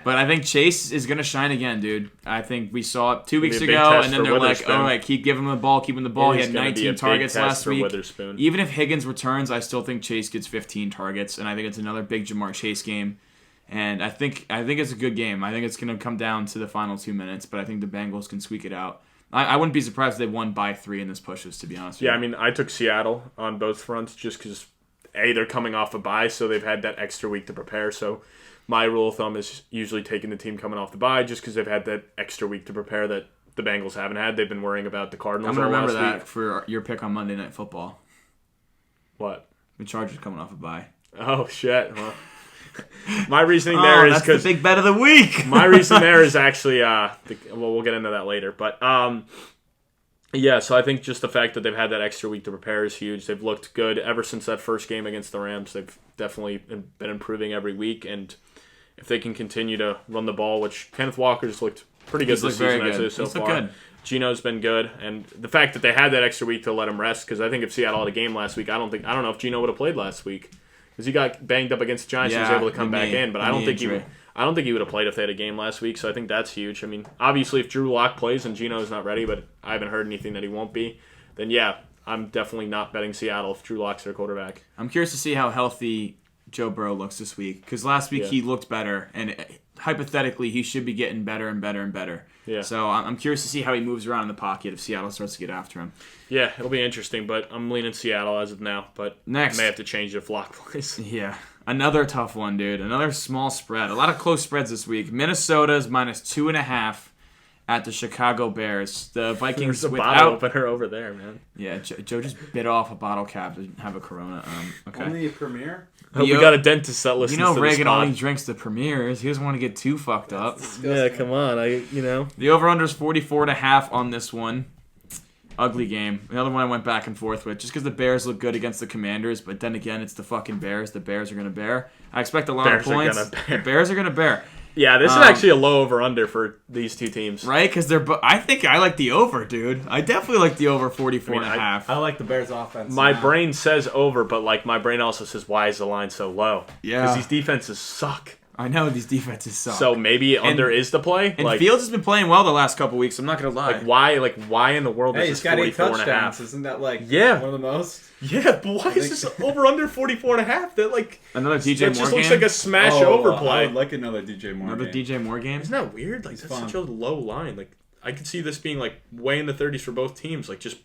S1: But I think Chase is going to shine again, dude. I think we saw it 2 weeks
S2: big
S1: ago,
S2: test
S1: and then
S2: for
S1: they're like,
S2: Witherspoon.
S1: all right, keep giving him the ball, keep him the ball. He had
S2: It is gonna be
S1: 19
S2: a big
S1: targets
S2: test
S1: last
S2: for
S1: week.
S2: Witherspoon.
S1: Even if Higgins returns, I still think Chase gets 15 targets, and I think it's another big Jamar Chase game. And I think it's a good game. I think it's going to come down to the final 2 minutes, but I think the Bengals can squeak it out. I wouldn't be surprised if they won by 3 in this pushes, to be honest with you.
S2: Yeah, I mean, I took Seattle on both fronts just because, they're coming off a bye, so they've had that extra week to prepare. So my rule of thumb is usually taking the team coming off the bye just because they've had that extra week to prepare that the Bengals haven't had. They've been worrying about the Cardinals.
S1: I'm going to remember
S2: last
S1: that
S2: week.
S1: for your pick on Monday Night Football.
S2: What?
S1: The Chargers coming off a bye.
S2: Oh, shit. Well, my reasoning there is because
S1: the big bet of the week.
S2: my reason there is actually, we'll get into that later. But, yeah, so I think just the fact that they've had that extra week to prepare is huge. They've looked good ever since that first game against the Rams. They've definitely been improving every week, and if they can continue to run the ball, which Kenneth Walker's looked pretty good this season actually so far.
S1: Good.
S2: Gino's been good, and the fact that they had that extra week to let him rest, because I think if Seattle had a game last week, I don't know if Gino would have played last week because he got banged up against the Giants and was able to come back in, but I don't think he would have played if they had a game last week, so I think that's huge. I mean, obviously, if Drew Lock plays and Gino's not ready, but I haven't heard anything that he won't be, then yeah, I'm definitely not betting Seattle if Drew Lock's their quarterback.
S1: I'm curious to see how healthy Joe Burrow looks this week, because last week he looked better, and hypothetically, he should be getting better and better and better.
S2: Yeah.
S1: So I'm curious to see how he moves around in the pocket if Seattle starts to get after him.
S2: Yeah, it'll be interesting, but I'm leaning Seattle as of now, but
S1: Next.
S2: I may have to change it if Lock plays.
S1: Yeah. Another tough one, dude. Another small spread. A lot of close spreads this week. Minnesota's -2.5 at the Chicago Bears. The Vikings
S2: There's a
S1: without...
S2: bottle opener over there, man.
S1: Yeah, Joe just bit off a bottle cap to have a Corona. Okay.
S3: Only a Premier?
S2: Hope we got a dentist that listens to this
S1: Reagan
S2: pod.
S1: only drinks the Premiers. He doesn't want to get too fucked up.
S2: Yeah, come on.
S1: The over-under is 44.5 on this one. Ugly game. Another one I went back and forth with just because the Bears look good against the Commanders, but then again, it's the fucking Bears. The Bears are going to bear. I expect a lot of points. The Bears are going to bear.
S2: Yeah, this is actually a low over-under for these two teams.
S1: Right? Because I think I like the over, dude. I definitely like the over 44.5.
S3: I like the Bears offense.
S2: My brain says over, but my brain also says, why is the line so low?
S1: Yeah.
S2: Because these defenses suck.
S1: I know these defenses suck.
S2: So maybe under is the play.
S1: And Fields has been playing well the last couple weeks. I'm not gonna lie.
S2: Why in the world is
S3: he's
S2: this
S3: got 8
S2: 44.5?
S3: Isn't that one of the most?
S2: Yeah, but why is this over under 44.5? That
S1: another DJ
S2: that
S1: Moore
S2: just
S1: game.
S2: looks like a smash over play.
S3: I would like another DJ Moore.
S1: Another
S3: game.
S1: DJ Moore game.
S2: Isn't that weird? That's such a low line. I could see this being way in the 30s for both teams. Just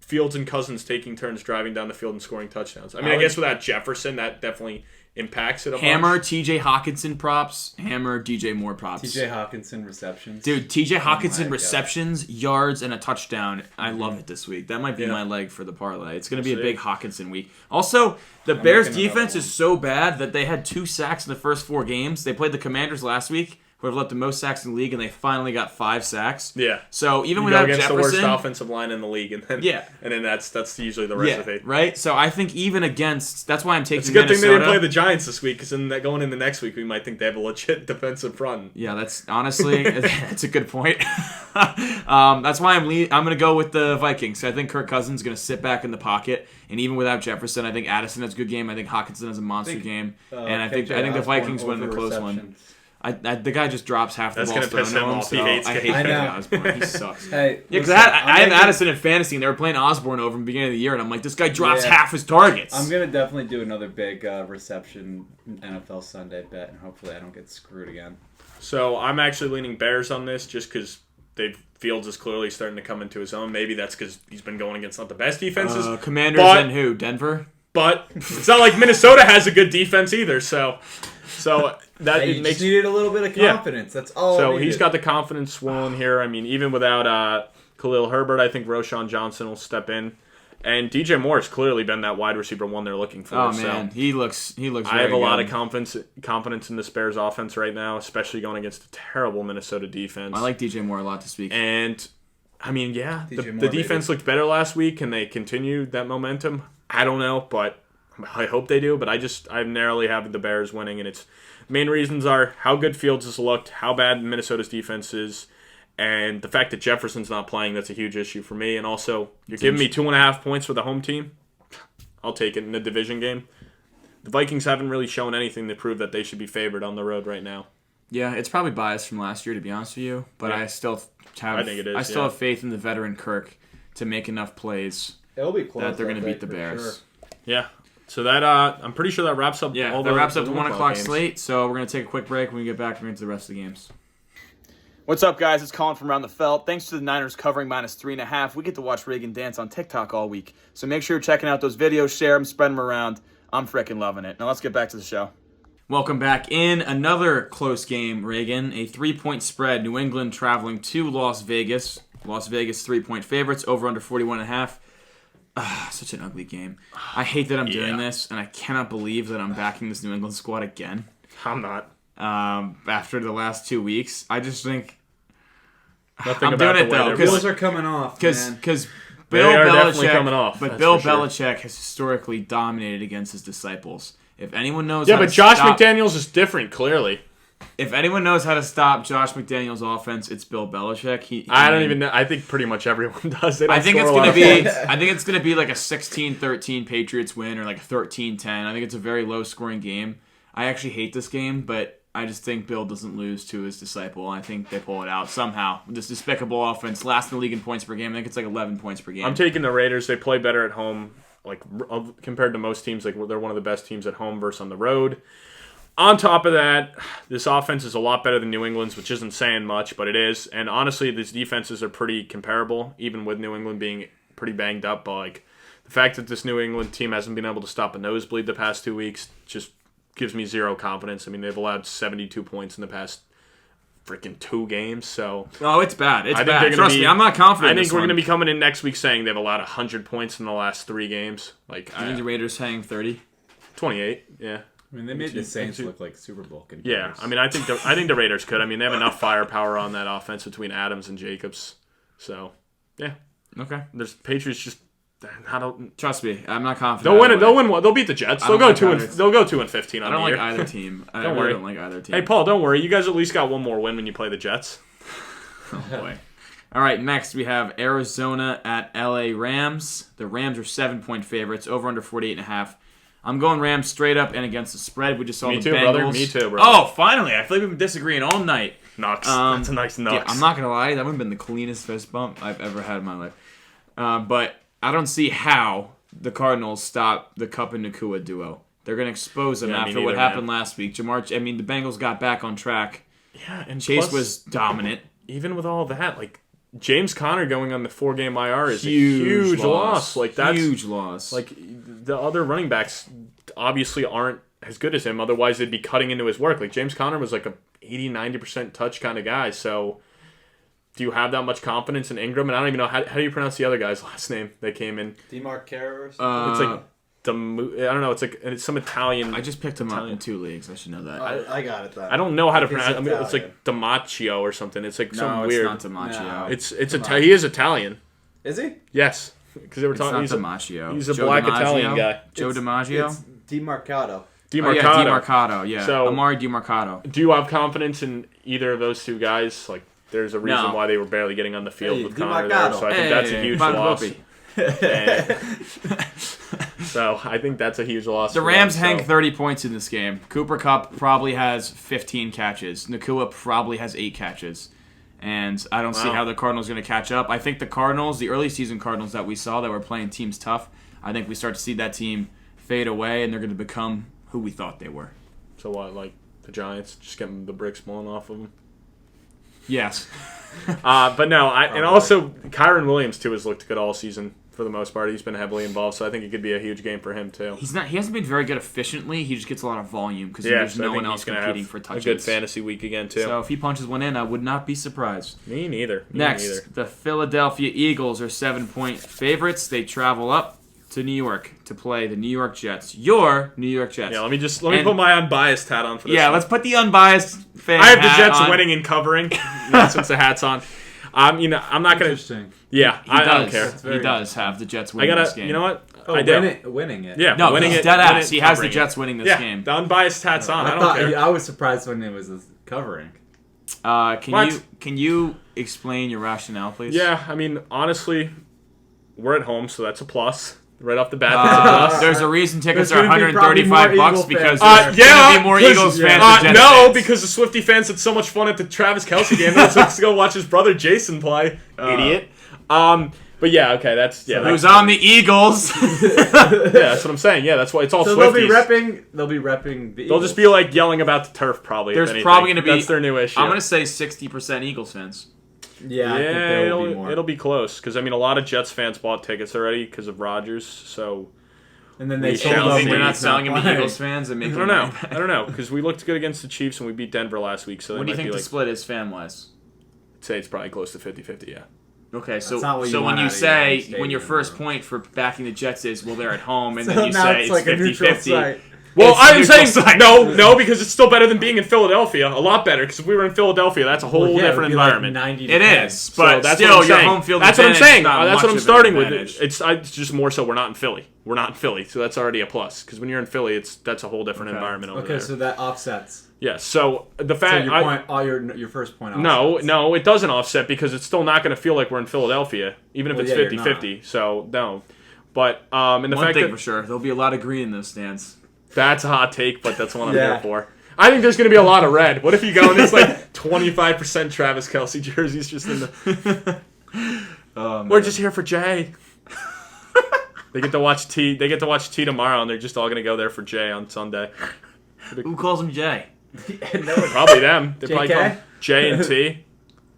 S2: Fields and Cousins taking turns driving down the field and scoring touchdowns. I guess without Jefferson, that definitely impacts it a
S1: Hammer
S2: bunch.
S1: TJ Hawkinson props. Hammer DJ Moore props.
S3: TJ Hawkinson receptions.
S1: Dude, TJ Hawkinson receptions, yards, and a touchdown. I love it this week. That might be my leg for the parlay. It's going to be a big Hawkinson week. Also, the Bears defense is so bad that they had 2 sacks in the first 4 games. They played the Commanders last week, who have let the most sacks in the league, and they finally got 5 sacks.
S2: Yeah.
S1: So even
S2: you
S1: without
S2: go against
S1: Jefferson,
S2: the worst offensive line in the league, and then that's usually the recipe.
S1: Right. So I think even against that's why I'm taking.
S2: It's a good
S1: Minnesota.
S2: thing they didn't play the Giants this week, because then going into next week, we might think they have a legit defensive front.
S1: Yeah, that's honestly that's a good point. That's why I'm going to go with the Vikings. I think Kirk Cousins is going to sit back in the pocket, and even without Jefferson, I think Addison has a good game. I think Hockenson has a monster game, and I think the Vikings win a close one. The guy just drops half the ball.
S2: That's going to piss him off.
S1: So I hate KJ Osborne. He sucks.
S3: Hey,
S1: because I have Addison in fantasy, and they were playing Osborne over in the beginning of the year, and I'm like, this guy drops half his targets.
S3: I'm going to definitely do another big reception NFL Sunday bet, and hopefully I don't get screwed again.
S2: So I'm actually leaning Bears on this just because Fields is clearly starting to come into his own. Maybe that's because he's been going against not the best defenses.
S1: Commanders and who? Denver?
S2: But it's not like Minnesota has a good defense either, so that
S3: it makes needed a little bit of confidence. That's all.
S2: So he's got the confidence swollen here. I mean, even without Khalil Herbert, I think Roshan Johnson will step in, and DJ Moore has clearly been that wide receiver one they're looking for.
S1: Oh man, he looks.
S2: I have a lot of confidence in the Bears offense right now, especially going against a terrible Minnesota defense.
S1: I like DJ Moore a lot this week,
S2: and I mean, the defense looked better last week. Can they continue that momentum? I don't know, but I hope they do. But I narrowly have the Bears winning, and its main reasons are how good Fields has looked, how bad Minnesota's defense is, and the fact that Jefferson's not playing. That's a huge issue for me. And also, you're giving me 2.5 points for the home team. I'll take it in the division game. The Vikings haven't really shown anything to prove that they should be favored on the road right now.
S1: Yeah, it's probably biased from last year, to be honest with you. But I still have.
S2: I think it is.
S1: I still have faith in the veteran Kirk to make enough plays.
S3: It'll be close
S1: that they're going to beat the Bears.
S3: Sure.
S2: Yeah. So that I'm pretty sure that wraps up.
S1: Yeah, that wraps up the 1 o'clock slate. So we're going to take a quick break. When we get back, we're going to the rest of the games. What's up, guys? It's Colin from Around the Felt. Thanks to the Niners covering -3.5, we get to watch Reagan dance on TikTok all week. So make sure you're checking out those videos, share them, spread them around. I'm freaking loving it. Now let's get back to the show. Welcome back in. Another close game, Reagan. A 3-point spread. New England traveling to Las Vegas. Las Vegas 3-point favorites. Over under 41.5. Such an ugly game. I hate that I'm doing this, and I cannot believe that I'm backing this New England squad again.
S2: I'm not.
S1: After the last 2 weeks, I just think
S2: I'm doing it though.
S3: Bills are coming off,
S1: because Bill Belichick
S2: coming off.
S1: But Bill Belichick has historically dominated against his disciples. If anyone knows,
S2: but Josh McDaniels is different. Clearly,
S1: if anyone knows how to stop Josh McDaniels' offense, it's Bill Belichick.
S2: I don't even know. I think pretty much everyone does.
S1: I think it's gonna be like a 16-13 Patriots win or like a 13-10. I think it's a very low scoring game. I actually hate this game, but I just think Bill doesn't lose to his disciple. I think they pull it out somehow. This despicable offense, last in the league in points per game. I think it's like 11 points per game.
S2: I'm taking the Raiders. They play better at home, like compared to most teams. Like they're one of the best teams at home versus on the road. On top of that, this offense is a lot better than New England's, which isn't saying much, but it is. And honestly, these defenses are pretty comparable, even with New England being pretty banged up. But like the fact that this New England team hasn't been able to stop a nosebleed the past 2 weeks just gives me zero confidence. I mean, they've allowed 72 points in the past freaking 2 games. So
S1: it's bad. It's bad. Trust me, I'm not confident.
S2: I think we're going to be coming in next week saying they've allowed 100 points in the last 3 games. Like,
S1: I think the Raiders saying 30,
S2: 28. Yeah.
S3: I mean, they made the Saints look like Super Bowl contenders.
S2: Yeah, I mean, I think the Raiders could. I mean, they have enough firepower on that offense between Adams and Jacobs. So, yeah.
S1: Okay.
S2: There's Patriots just.
S1: Trust me, I'm not confident.
S2: They'll win it. They'll win. They'll beat the Jets. They'll go 2-15 on the year.
S1: I don't like either team. I really don't like either team.
S2: Hey, Paul, don't worry. You guys at least got one more win when you play the Jets.
S1: Oh boy. All right, next we have Arizona at LA Rams. The Rams are 7-point favorites. Over under 48.5. I'm going Rams straight up and against the spread. We just saw the Bengals.
S2: Brother. Me too, brother.
S1: Oh, finally! I feel like we've been disagreeing all night.
S2: Nux. That's a nice nux.
S1: Yeah, I'm not gonna lie. That would have been the cleanest fist bump I've ever had in my life. But I don't see how the Cardinals stop the Kupp and Nakua duo. They're going to expose them after what happened last week. The Bengals got back on track.
S2: Yeah, and
S1: Chase was dominant.
S2: Even with all that, like James Conner going on the 4-game IR is a huge loss. Like that's
S1: huge loss.
S2: Like the other running backs obviously aren't as good as him. Otherwise, they'd be cutting into his work. Like James Conner was like a 80-90% touch kind of guy. So. Do you have that much confidence in Ingram? And I don't even know, how do you pronounce the other guy's last name that came in?
S3: DeMarcaro or something?
S2: It's like, I don't know, it's some Italian.
S1: I just picked him up in 2 leagues. I should know that.
S3: I got it, though.
S2: I don't know how to pronounce it. I mean, it's like Damaccio or something. It's like some weird.
S1: No, it's not Damaccio.
S2: No. He is Italian.
S3: Is he?
S2: Yes. Because they were talking.
S1: It's not Damaccio.
S2: He's a black Italian guy.
S1: Joe DiMaggio?
S3: It's DeMarcado.
S1: DeMarcado, yeah. So, Amari DeMarcado.
S2: Do you have confidence in either of those two guys? Like, there's a reason why they were barely getting on the field with Connor there. So I think that's a huge loss. So I think that's a huge loss.
S1: The Rams hang 30 points in this game. Cooper Kupp probably has 15 catches. Nakua probably has 8 catches. And I don't see how the Cardinals are going to catch up. I think the Cardinals, the early season Cardinals that we saw that were playing teams tough, I think we start to see that team fade away, and they're going to become who we thought they were.
S2: So what, like the Giants, just getting the bricks blown off of them?
S1: Yes.
S2: But no, and also Kyron Williams too has looked good all season for the most part. He's been heavily involved, so I think it could be a huge game for him too.
S1: He hasn't been very good efficiently. He just gets a lot of volume because there's no one else competing for touches.
S2: A good fantasy week again too.
S1: So if he punches one in, I would not be surprised.
S2: Me neither.
S1: Next, the Philadelphia Eagles are 7-point favorites. They travel up to New York to play the New York Jets. Your New York Jets.
S2: Yeah, let me put my unbiased hat on for this.
S1: Yeah, let's put the unbiased fan
S2: I have the
S1: hat
S2: Jets
S1: on.
S2: winning and covering since the hat's on. I'm not gonna.
S3: Interesting.
S2: Yeah, I don't care.
S1: He does have the Jets winning this game.
S2: You know what?
S3: I do. Winning it.
S2: Yeah,
S1: no,
S2: winning
S1: he's
S2: it.
S1: Dead ass. He has the
S2: covering
S1: Jets
S2: it.
S1: winning this game.
S2: The unbiased hat's on. I don't care.
S3: I was surprised when it was covering.
S1: Can you explain your rationale, please?
S2: Yeah, I mean, honestly, we're at home, so that's a plus. Right off the bat, that's a plus.
S1: There's a reason tickets are
S3: $135
S1: $135 because there's
S2: going
S1: to be more Eagles fans than Jets
S2: no,
S1: fans.
S2: because the Swifty fans had so much fun at the Travis Kelce game. Let's to go watch his brother Jason play. Idiot. But yeah, okay, that's
S1: Who's on the Eagles?
S2: Yeah, that's what I'm saying. Yeah, that's why it's all
S3: So
S2: Swifties.
S3: they'll be repping the Eagles.
S2: They'll just be like yelling about the turf probably.
S1: There's
S2: if anything.
S1: probably going to be.
S2: That's their new issue.
S1: I'm going to say 60% Eagles fans.
S3: Yeah, I think there will be more.
S2: It'll be close because I mean a lot of Jets fans bought tickets already because of Rodgers. So.
S3: And then they
S1: sold
S3: them.
S1: They're not selling them to Eagles fans and making.
S2: I don't know because we looked good against the Chiefs and we beat Denver last week. So
S1: what do you think the split is fan wise?
S2: I'd say it's probably close to 50-50. Yeah.
S1: Okay, so when you say when your first point for backing the Jets is they're at home and then you say it's 50-50.
S2: Well, I'm saying no, because it's still better than being in Philadelphia. A lot better, because if we were in Philadelphia, that's a whole different environment.
S3: Like
S1: it is, but
S2: that's
S1: still,
S2: what I'm
S1: your
S2: saying.
S1: home field
S2: That's what I'm saying. That's what I'm starting with.
S1: Advantage.
S2: It's just more so we're not in Philly. We're not in Philly, so that's already a plus. Because when you're in Philly, that's a whole different environment over there.
S3: Okay, so that offsets.
S2: Yeah, so the fact...
S3: So your first point offsets.
S2: No, it doesn't offset, because it's still not going to feel like we're in Philadelphia, even if it's 50-50. So, no. But,
S1: One thing for sure, there'll be a lot of green in those stands.
S2: That's a hot take, but that's what I'm here for. I think there's going to be a lot of red. What if you go and there's like 25% Travis Kelce jerseys just in the... We're just here for Jay. They get to watch T. They get to watch T tomorrow, and they're just all going to go there for Jay on Sunday.
S1: Who calls him Jay?
S2: Probably them. They probably call him Jay and T.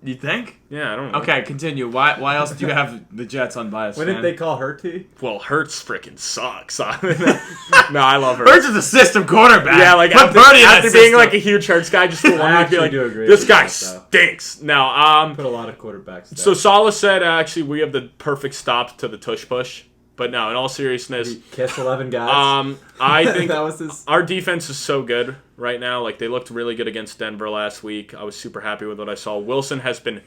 S1: You think?
S2: Yeah, I don't know.
S1: Okay, continue. Why else do you have the Jets unbiased?
S3: What did they call her T?
S2: Well, Hurts freaking sucks. No, I love Hurts.
S1: Hurts is a system quarterback.
S2: Yeah, like after being like a huge Hurts guy, just for 1 week, be like, this guy stinks. No,
S3: put a lot of quarterbacks there.
S2: So Saleh said, actually, we have the perfect stop to the tush push. But no, in all seriousness,
S3: kiss 11 guys.
S2: I think
S3: that was
S2: our defense is so good right now. Like they looked really good against Denver last week. I was super happy with what I saw. Wilson has been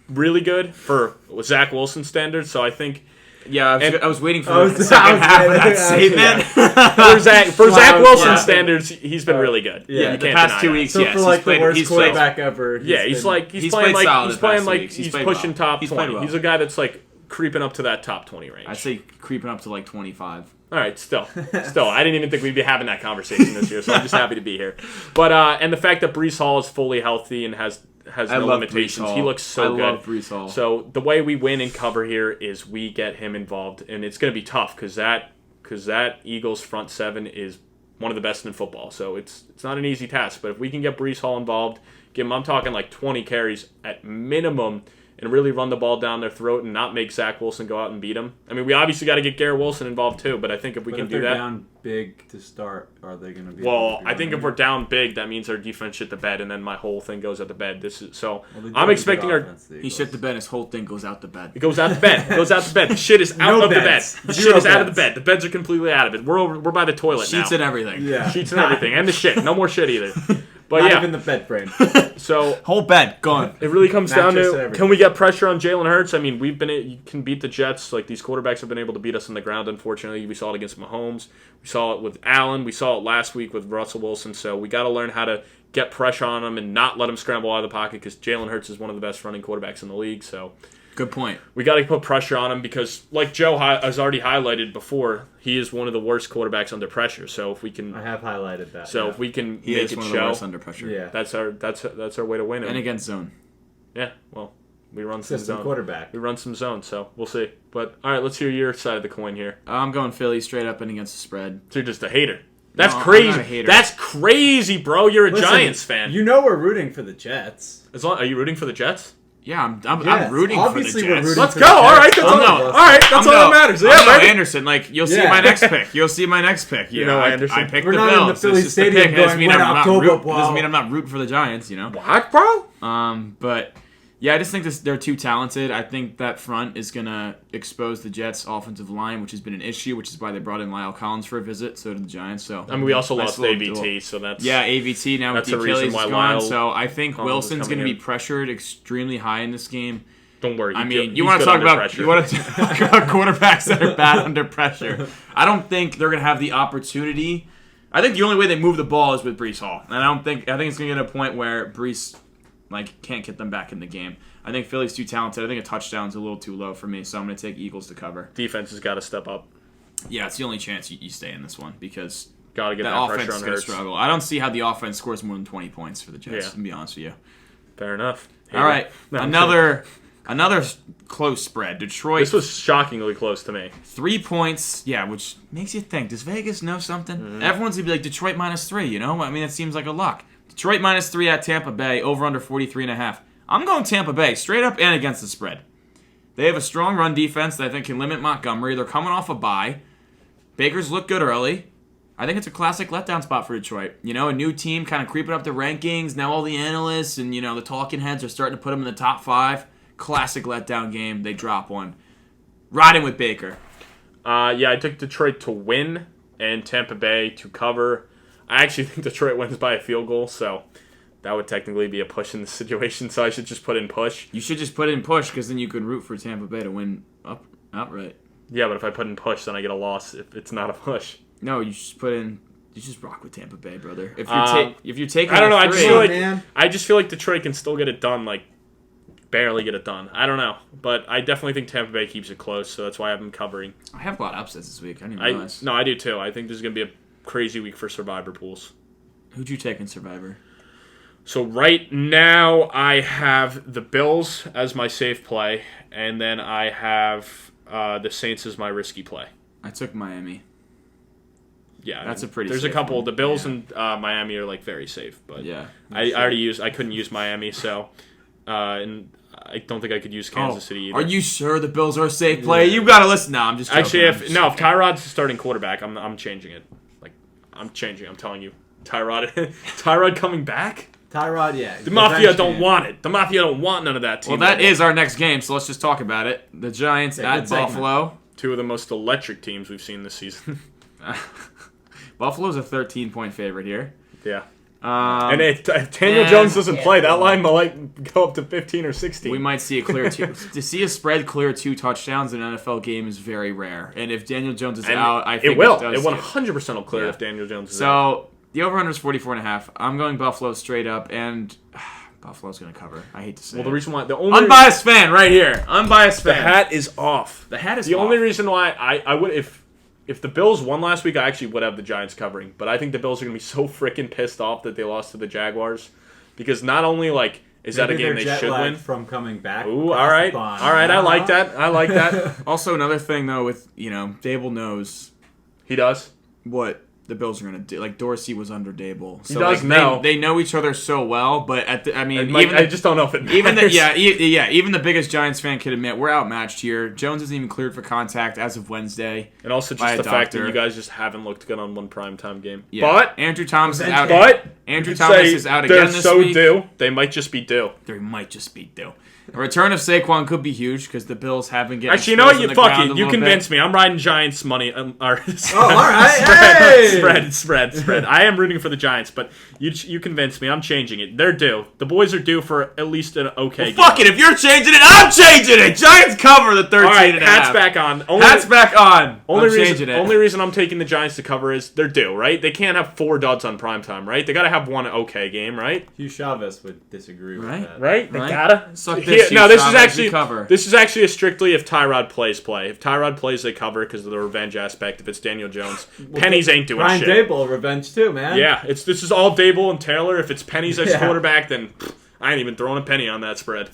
S2: really good for Zach Wilson standards. So I think,
S1: I was waiting for the second half of that statement.
S2: For Zach Wilson standards, he's been really good.
S1: Yeah, the past 2 weeks.
S3: So for like the worst quarterback ever.
S2: He's playing like he's pushing top 20. He's a guy that's like creeping up to that top 20 range.
S1: I'd say creeping up to like 25.
S2: All right, still, I didn't even think we'd be having that conversation this year, so I'm just happy to be here. But and the fact that Breece Hall is fully healthy and has no limitations, he looks so good.
S1: I love Breece Hall.
S2: So the way we win and cover here is we get him involved, and it's going to be tough because that Eagles front seven is one of the best in football. So it's not an easy task, but if we can get Breece Hall involved, I'm talking like 20 carries at minimum, and really run the ball down their throat and not make Zach Wilson go out and beat him. I mean, we obviously got to get Garrett Wilson involved too, but I think if we can do that...
S3: If they're down big to start, are they going to be...
S2: Well, I think if we're down big, that means our defense shit the bed, and then my whole thing goes out the bed. I'm expecting
S1: He shit the bed, his whole thing goes out the bed.
S2: It goes out the bed. It goes out the bed. The shit is out of the bed. The shit is out of the bed. The beds are completely out of it. We're by the toilet now.
S1: Sheets and everything.
S2: Yeah. Sheets and everything. And the shit. No more shit either. But
S3: Not
S2: yeah,
S3: even the bed frame.
S2: so
S1: Whole bed gone.
S2: it really comes down
S3: Mattress and
S2: to,
S3: everything.
S2: can we get pressure on Jalen Hurts? I mean, you can beat the Jets. Like, these quarterbacks have been able to beat us on the ground, unfortunately. We saw it against Mahomes. We saw it with Allen. We saw it last week with Russell Wilson. So we got to learn how to get pressure on them and not let them scramble out of the pocket, because Jalen Hurts is one of the best running quarterbacks in the league. So
S1: Good point.
S2: we got to put pressure on him because, like Joe has already highlighted before, he is one of the worst quarterbacks under pressure. So if we can,
S3: I have highlighted that.
S2: so if we can
S1: He
S2: make
S1: is
S2: it
S1: one of the
S2: show,
S1: worst under pressure.
S3: Yeah.
S2: that's our way to win.
S1: And against zone.
S2: Yeah, well, we run some
S3: System
S2: zone.
S3: quarterback.
S2: We run some zone, so we'll see. But all right, let's hear your side of the coin here.
S1: I'm going Philly straight up and against the spread.
S2: So you're just a hater. That's
S1: No, I'm
S2: crazy.
S1: not a hater.
S2: That's crazy, bro. You're a
S3: Listen,
S2: Giants fan.
S3: You know we're rooting for the Jets.
S2: Are you rooting for the Jets?
S1: Yeah, I'm
S3: Yes,
S1: rooting for the
S3: obviously
S1: Jets.
S3: we're rooting
S2: Let's
S3: for
S2: go.
S3: the
S2: All right,
S3: Jets.
S2: that's all.
S1: no.
S2: All right, that's all that matters. Yeah,
S1: I'm
S2: baby.
S1: Anderson. Like, you'll see
S3: Yeah.
S1: my next pick. You'll see my next pick.
S2: You know Anderson.
S1: I picked
S3: We're
S1: the
S3: not in the
S1: Bills.
S3: Philly
S1: It's just the
S3: Stadium
S1: pick. It doesn't
S3: going,
S1: mean
S3: "When
S1: I'm not
S3: October,
S1: root-
S3: wow."
S1: doesn't mean I'm not rooting for the Giants, you know?
S2: What, bro?
S1: But yeah, I just think they're too talented. I think that front is going to expose the Jets' offensive line, which has been an issue, which is why they brought in Lyle Collins for a visit. So did the Giants. So
S2: I mean, we also
S1: nice
S2: lost
S1: little
S2: AVT,
S1: duel.
S2: so that's
S1: Yeah, AVT now with
S2: That's
S1: the
S2: the reason
S1: Achilles
S2: why
S1: gone.
S2: Lyle
S1: So I think
S2: Collins is
S1: Wilson's going to
S2: coming
S1: be
S2: in.
S1: pressured extremely high in this game.
S2: Don't worry.
S1: I
S2: he's
S1: mean,
S2: good
S1: you want to talk
S2: under
S1: about
S2: pressure.
S1: you want to talk about quarterbacks that are bad under pressure. I don't think they're going to have the opportunity. I think the only way they move the ball is with Breece Hall, and I think it's going to get to a point where Breece can't get them back in the game. I think Philly's too talented. I think a touchdown's a little too low for me, so I'm going to take Eagles to cover.
S2: Defense has got to step up.
S1: Yeah, it's the only chance you stay in this one because
S2: Got to get
S1: that
S2: that
S1: offense
S2: pressure
S1: is
S2: on
S1: going to
S2: Hurts.
S1: struggle. I don't see how the offense scores more than 20 points for the Jets.
S2: Yeah.
S1: To be honest with you.
S2: Fair enough.
S1: All right,
S2: No, I'm
S1: another close spread. Detroit.
S2: This was shockingly close to me.
S1: 3 points, yeah, which makes you think, does Vegas know something?
S2: Mm-hmm.
S1: Everyone's going to be like, Detroit -3, you know? I mean, it seems like a lock. Detroit -3 at Tampa Bay, over under 43.5. I'm going Tampa Bay, straight up and against the spread. They have a strong run defense that I think can limit Montgomery. They're coming off a bye. Baker's looked good early. I think it's a classic letdown spot for Detroit. You know, a new team kind of creeping up the rankings. Now all the analysts and, the talking heads are starting to put them in the top 5. Classic letdown game. They drop one. Riding with Baker.
S2: Yeah, I took Detroit to win and Tampa Bay to cover. I actually think Detroit wins by a field goal, so that would technically be a push in the situation, so I should just put in push.
S1: You should just put in push because then you could root for Tampa Bay to win outright.
S2: Yeah, but if I put in push, then I get a loss if it's not a push.
S1: No, you just put in. You just rock with Tampa Bay, brother. If you're taking,
S2: I don't know.
S1: the
S2: I just feel like Detroit can still get it done, barely get it done. I don't know, but I definitely think Tampa Bay keeps it close, so that's why I've been covering.
S1: I have a lot of upsets this week. I didn't even realize.
S2: No, I do too. I think this is gonna be a crazy week for Survivor pools.
S1: Who'd you take in Survivor?
S2: So right now I have the Bills as my safe play, and then I have the Saints as my risky play.
S1: I took Miami.
S2: Yeah,
S1: That's a pretty
S2: There's
S1: safe
S2: a couple.
S1: one.
S2: The Bills
S1: Yeah.
S2: and Miami are very safe, but
S1: Yeah.
S2: I couldn't use Miami, so and I don't think I could use Kansas City either.
S1: Are you sure the Bills are a safe play? You gotta listen. No, I'm just joking.
S2: Actually,
S1: I'm just
S2: if
S1: joking.
S2: Tyrod's the starting quarterback, I'm changing it. I'm changing. I'm telling you, Tyrod coming back.
S3: Tyrod, yeah.
S2: The Mafia don't want it. The Mafia don't want none of that team.
S1: Well, that is our next game, so let's just talk about it. The Giants
S3: Yeah,
S1: at
S3: good segment.
S1: Buffalo.
S2: two of the most electric teams we've seen this season.
S1: Buffalo's a 13-point favorite here.
S2: Yeah.
S1: And
S2: And if Daniel Jones doesn't play, that line might go up to 15 or 16.
S1: we might see a clear two. To see a spread clear 2 touchdowns in an NFL game is very rare. And if Daniel Jones is
S2: And
S1: out, I think
S2: it will.
S1: does
S2: It 100% will clear
S1: Yeah.
S2: if Daniel Jones is out.
S1: So the over-under is 44.5. I'm going Buffalo straight up, and Buffalo's going to cover. I hate to say
S2: Well, the
S1: it.
S2: reason why the only
S1: Unbiased fan right here. Unbiased
S2: the
S1: fan.
S2: hat is off.
S1: The hat is
S2: The
S1: off.
S2: only reason why I would if the Bills won last week, I actually would have the Giants covering. But I think the Bills are going to be so freaking pissed off that they lost to the Jaguars, because not only is that a
S3: Maybe
S2: game
S3: they're
S2: they
S3: jet
S2: should
S3: lagged
S2: win.
S3: from coming back.
S2: Ooh,
S3: across
S2: all right,
S3: the pond.
S2: all right. I like that. I like that.
S1: Also, another thing, though, with, Dable knows
S2: He does.
S1: what the Bills are going to do. Like, Dorsey was under Dable. So,
S2: does
S1: like,
S2: know.
S1: They know each other so well, but
S2: I just don't know if it matters.
S1: even even the biggest Giants fan can admit we're outmatched here. Jones isn't even cleared for contact as of Wednesday.
S2: And also
S1: by
S2: just
S1: a
S2: the fact that
S1: doctor.
S2: you guys just haven't looked good on one primetime game.
S1: Yeah.
S2: But
S1: Andrew Thomas is out.
S2: but
S1: Andrew Thomas is out again this week.
S2: They're so due. They might just be due.
S1: They might just be due. A return of Saquon could be huge because the Bills have been getting.
S2: Actually, you know what? Fuck it. You convinced me. I'm riding Giants money.
S3: All right.
S2: Spread. I am rooting for the Giants, but you convinced me. I'm changing it. They're due. The boys are due for at least an okay game.
S1: Fuck it. If you're changing it, I'm changing it. Giants cover the 13
S2: All right,
S1: and a
S2: hats
S1: half.
S2: back on.
S1: Hats back on.
S2: Only reason I'm taking the Giants to cover is they're due, right? They can't have 4 duds on primetime, right? They got to have one okay game, right?
S3: Hugh Chavez would disagree with that.
S2: Right? They gotta.
S1: This
S2: is actually a strictly if Tyrod plays play. If Tyrod plays, they cover because of the revenge aspect. If it's Daniel Jones, Pennies ain't doing
S3: Ryan
S2: shit.
S3: Dable, revenge too, man.
S2: Yeah, this is all Dable and Taylor. If it's Pennies as quarterback, then I ain't even throwing a penny on that spread.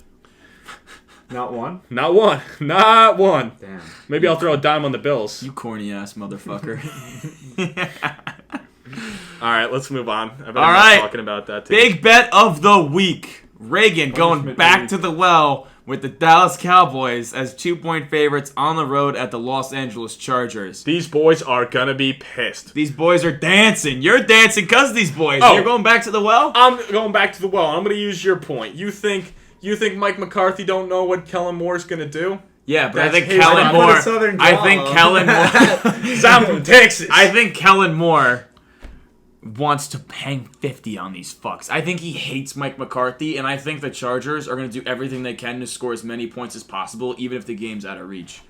S3: Not one?
S2: Not one.
S3: Damn.
S2: Maybe I'll throw a dime on the Bills.
S1: You corny ass motherfucker.
S2: All right, let's move on. I've been talking about that too.
S1: Big bet of the week. Reagan going back to the well with the Dallas Cowboys as 2-point favorites on the road at the Los Angeles Chargers.
S2: These boys are gonna be pissed.
S1: These boys are dancing. You're dancing because of these boys. You're going back to the well?
S2: I'm going back to the well. I'm gonna use your point. You think Mike McCarthy don't know what Kellen Moore's gonna do?
S1: Yeah, but I think Kellen Moore.
S2: I'm from Texas.
S1: I think Kellen Moore wants to hang 50 on these fucks. I think he hates Mike McCarthy, and I think the Chargers are going to do everything they can to score as many points as possible, even if the game's out of reach.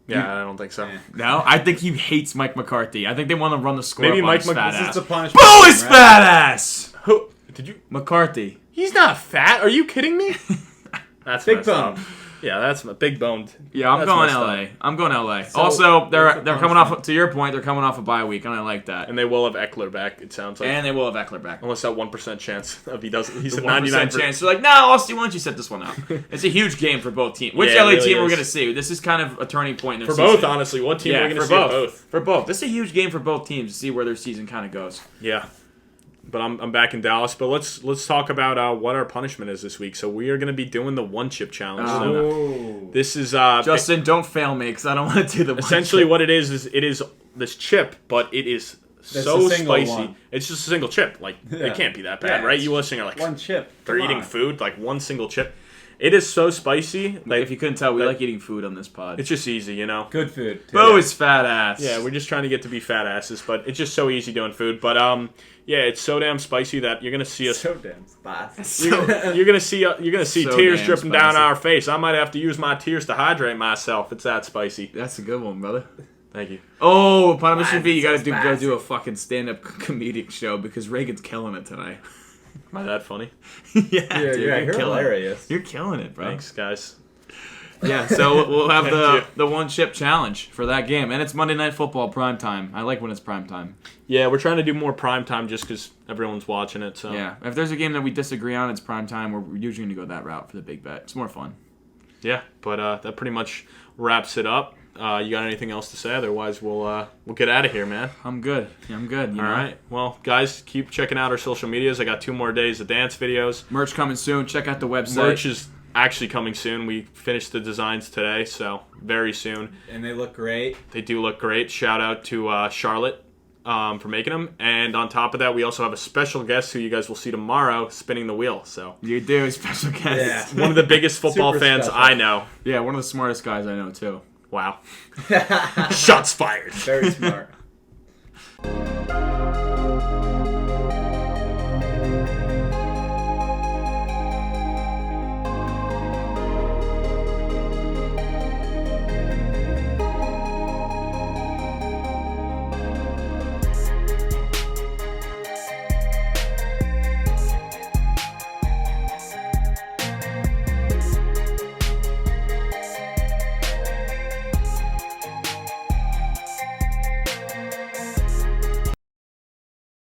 S2: Yeah, I don't think so.
S1: No, I think he hates Mike McCarthy. I think they want to run the score
S2: Maybe
S1: up
S2: Mike
S1: on his fat ass.
S3: This is a punishment.
S1: Boo his fat ass!
S2: Who? Did you?
S1: McCarthy.
S2: He's not fat. Are you kidding me? That's
S3: big bone.
S2: Yeah, that's big boned.
S1: Yeah, I'm going LA. I'm going LA. So, also, they're coming off. To your point, they're coming off a bye week, and I like that.
S2: And they will have Eckler back. It sounds like.
S1: And they will have Eckler back.
S2: Unless that 1% chance of he doesn't. He's a
S1: 99% chance. They're like, no, Austin, why don't you set this one out? It's a huge game for both teams. Which LA team we're going to see? This is kind of a turning point in their season.
S2: For both, honestly. What team are we going to see? Both.
S1: For both. This is a huge game for both teams to see where their season kind of goes.
S2: Yeah. But I'm back in Dallas. But let's talk about what our punishment is this week. So we are going to be doing the 1-chip challenge. So this is
S1: Justin, don't fail me because I don't want to do the
S2: essentially what it is this chip, but it is so spicy.
S3: One.
S2: It's just a single chip. Like it can't be that bad, right? You listening are like
S3: one chip.
S2: They're eating food like one single chip. It is so spicy.
S1: Like if you couldn't tell, we like eating food on this pod.
S2: It's just easy, you know.
S3: Good food.
S1: Bo is fat ass.
S2: Yeah, we're just trying to get to be fat asses, but it's just so easy doing food. But yeah, it's so damn spicy that you're gonna see us.
S3: So damn spicy.
S2: You're gonna see so tears dripping down our face. I might have to use my tears to hydrate myself. It's that spicy.
S1: That's a good one, brother.
S2: Thank you.
S1: Oh, punishment V, you gotta do a fucking stand-up comedic show because Reagan's killing it tonight.
S2: Am I that funny?
S3: Yeah, dude, you're hilarious.
S1: You're killing it, bro.
S2: Thanks, guys.
S1: Yeah, so we'll have the 1-chip challenge for that game, and it's Monday Night Football primetime. I like when it's primetime.
S2: Yeah, we're trying to do more primetime just because everyone's watching it. So
S1: yeah, if there's a game that we disagree on, it's primetime. We're usually going to go that route for the big bet. It's more fun.
S2: Yeah, but that pretty much wraps it up. You got anything else to say? Otherwise, we'll get out of here, man.
S1: I'm good. All
S2: right. Well, guys, keep checking out our social medias. I got 2 more days of dance videos.
S1: Merch coming soon. Check out the website.
S2: Merch is actually coming soon. We finished the designs today, so very soon.
S3: And they look great.
S2: They do look great. Shout out to Charlotte for making them. And on top of that, we also have a special guest who you guys will see tomorrow spinning the wheel. So
S1: you do, special guest.
S2: Yeah. One of the biggest football fans
S3: special.
S2: I know.
S1: Yeah, one of the smartest guys I know, too.
S2: Wow. Shots fired.
S3: Very smart.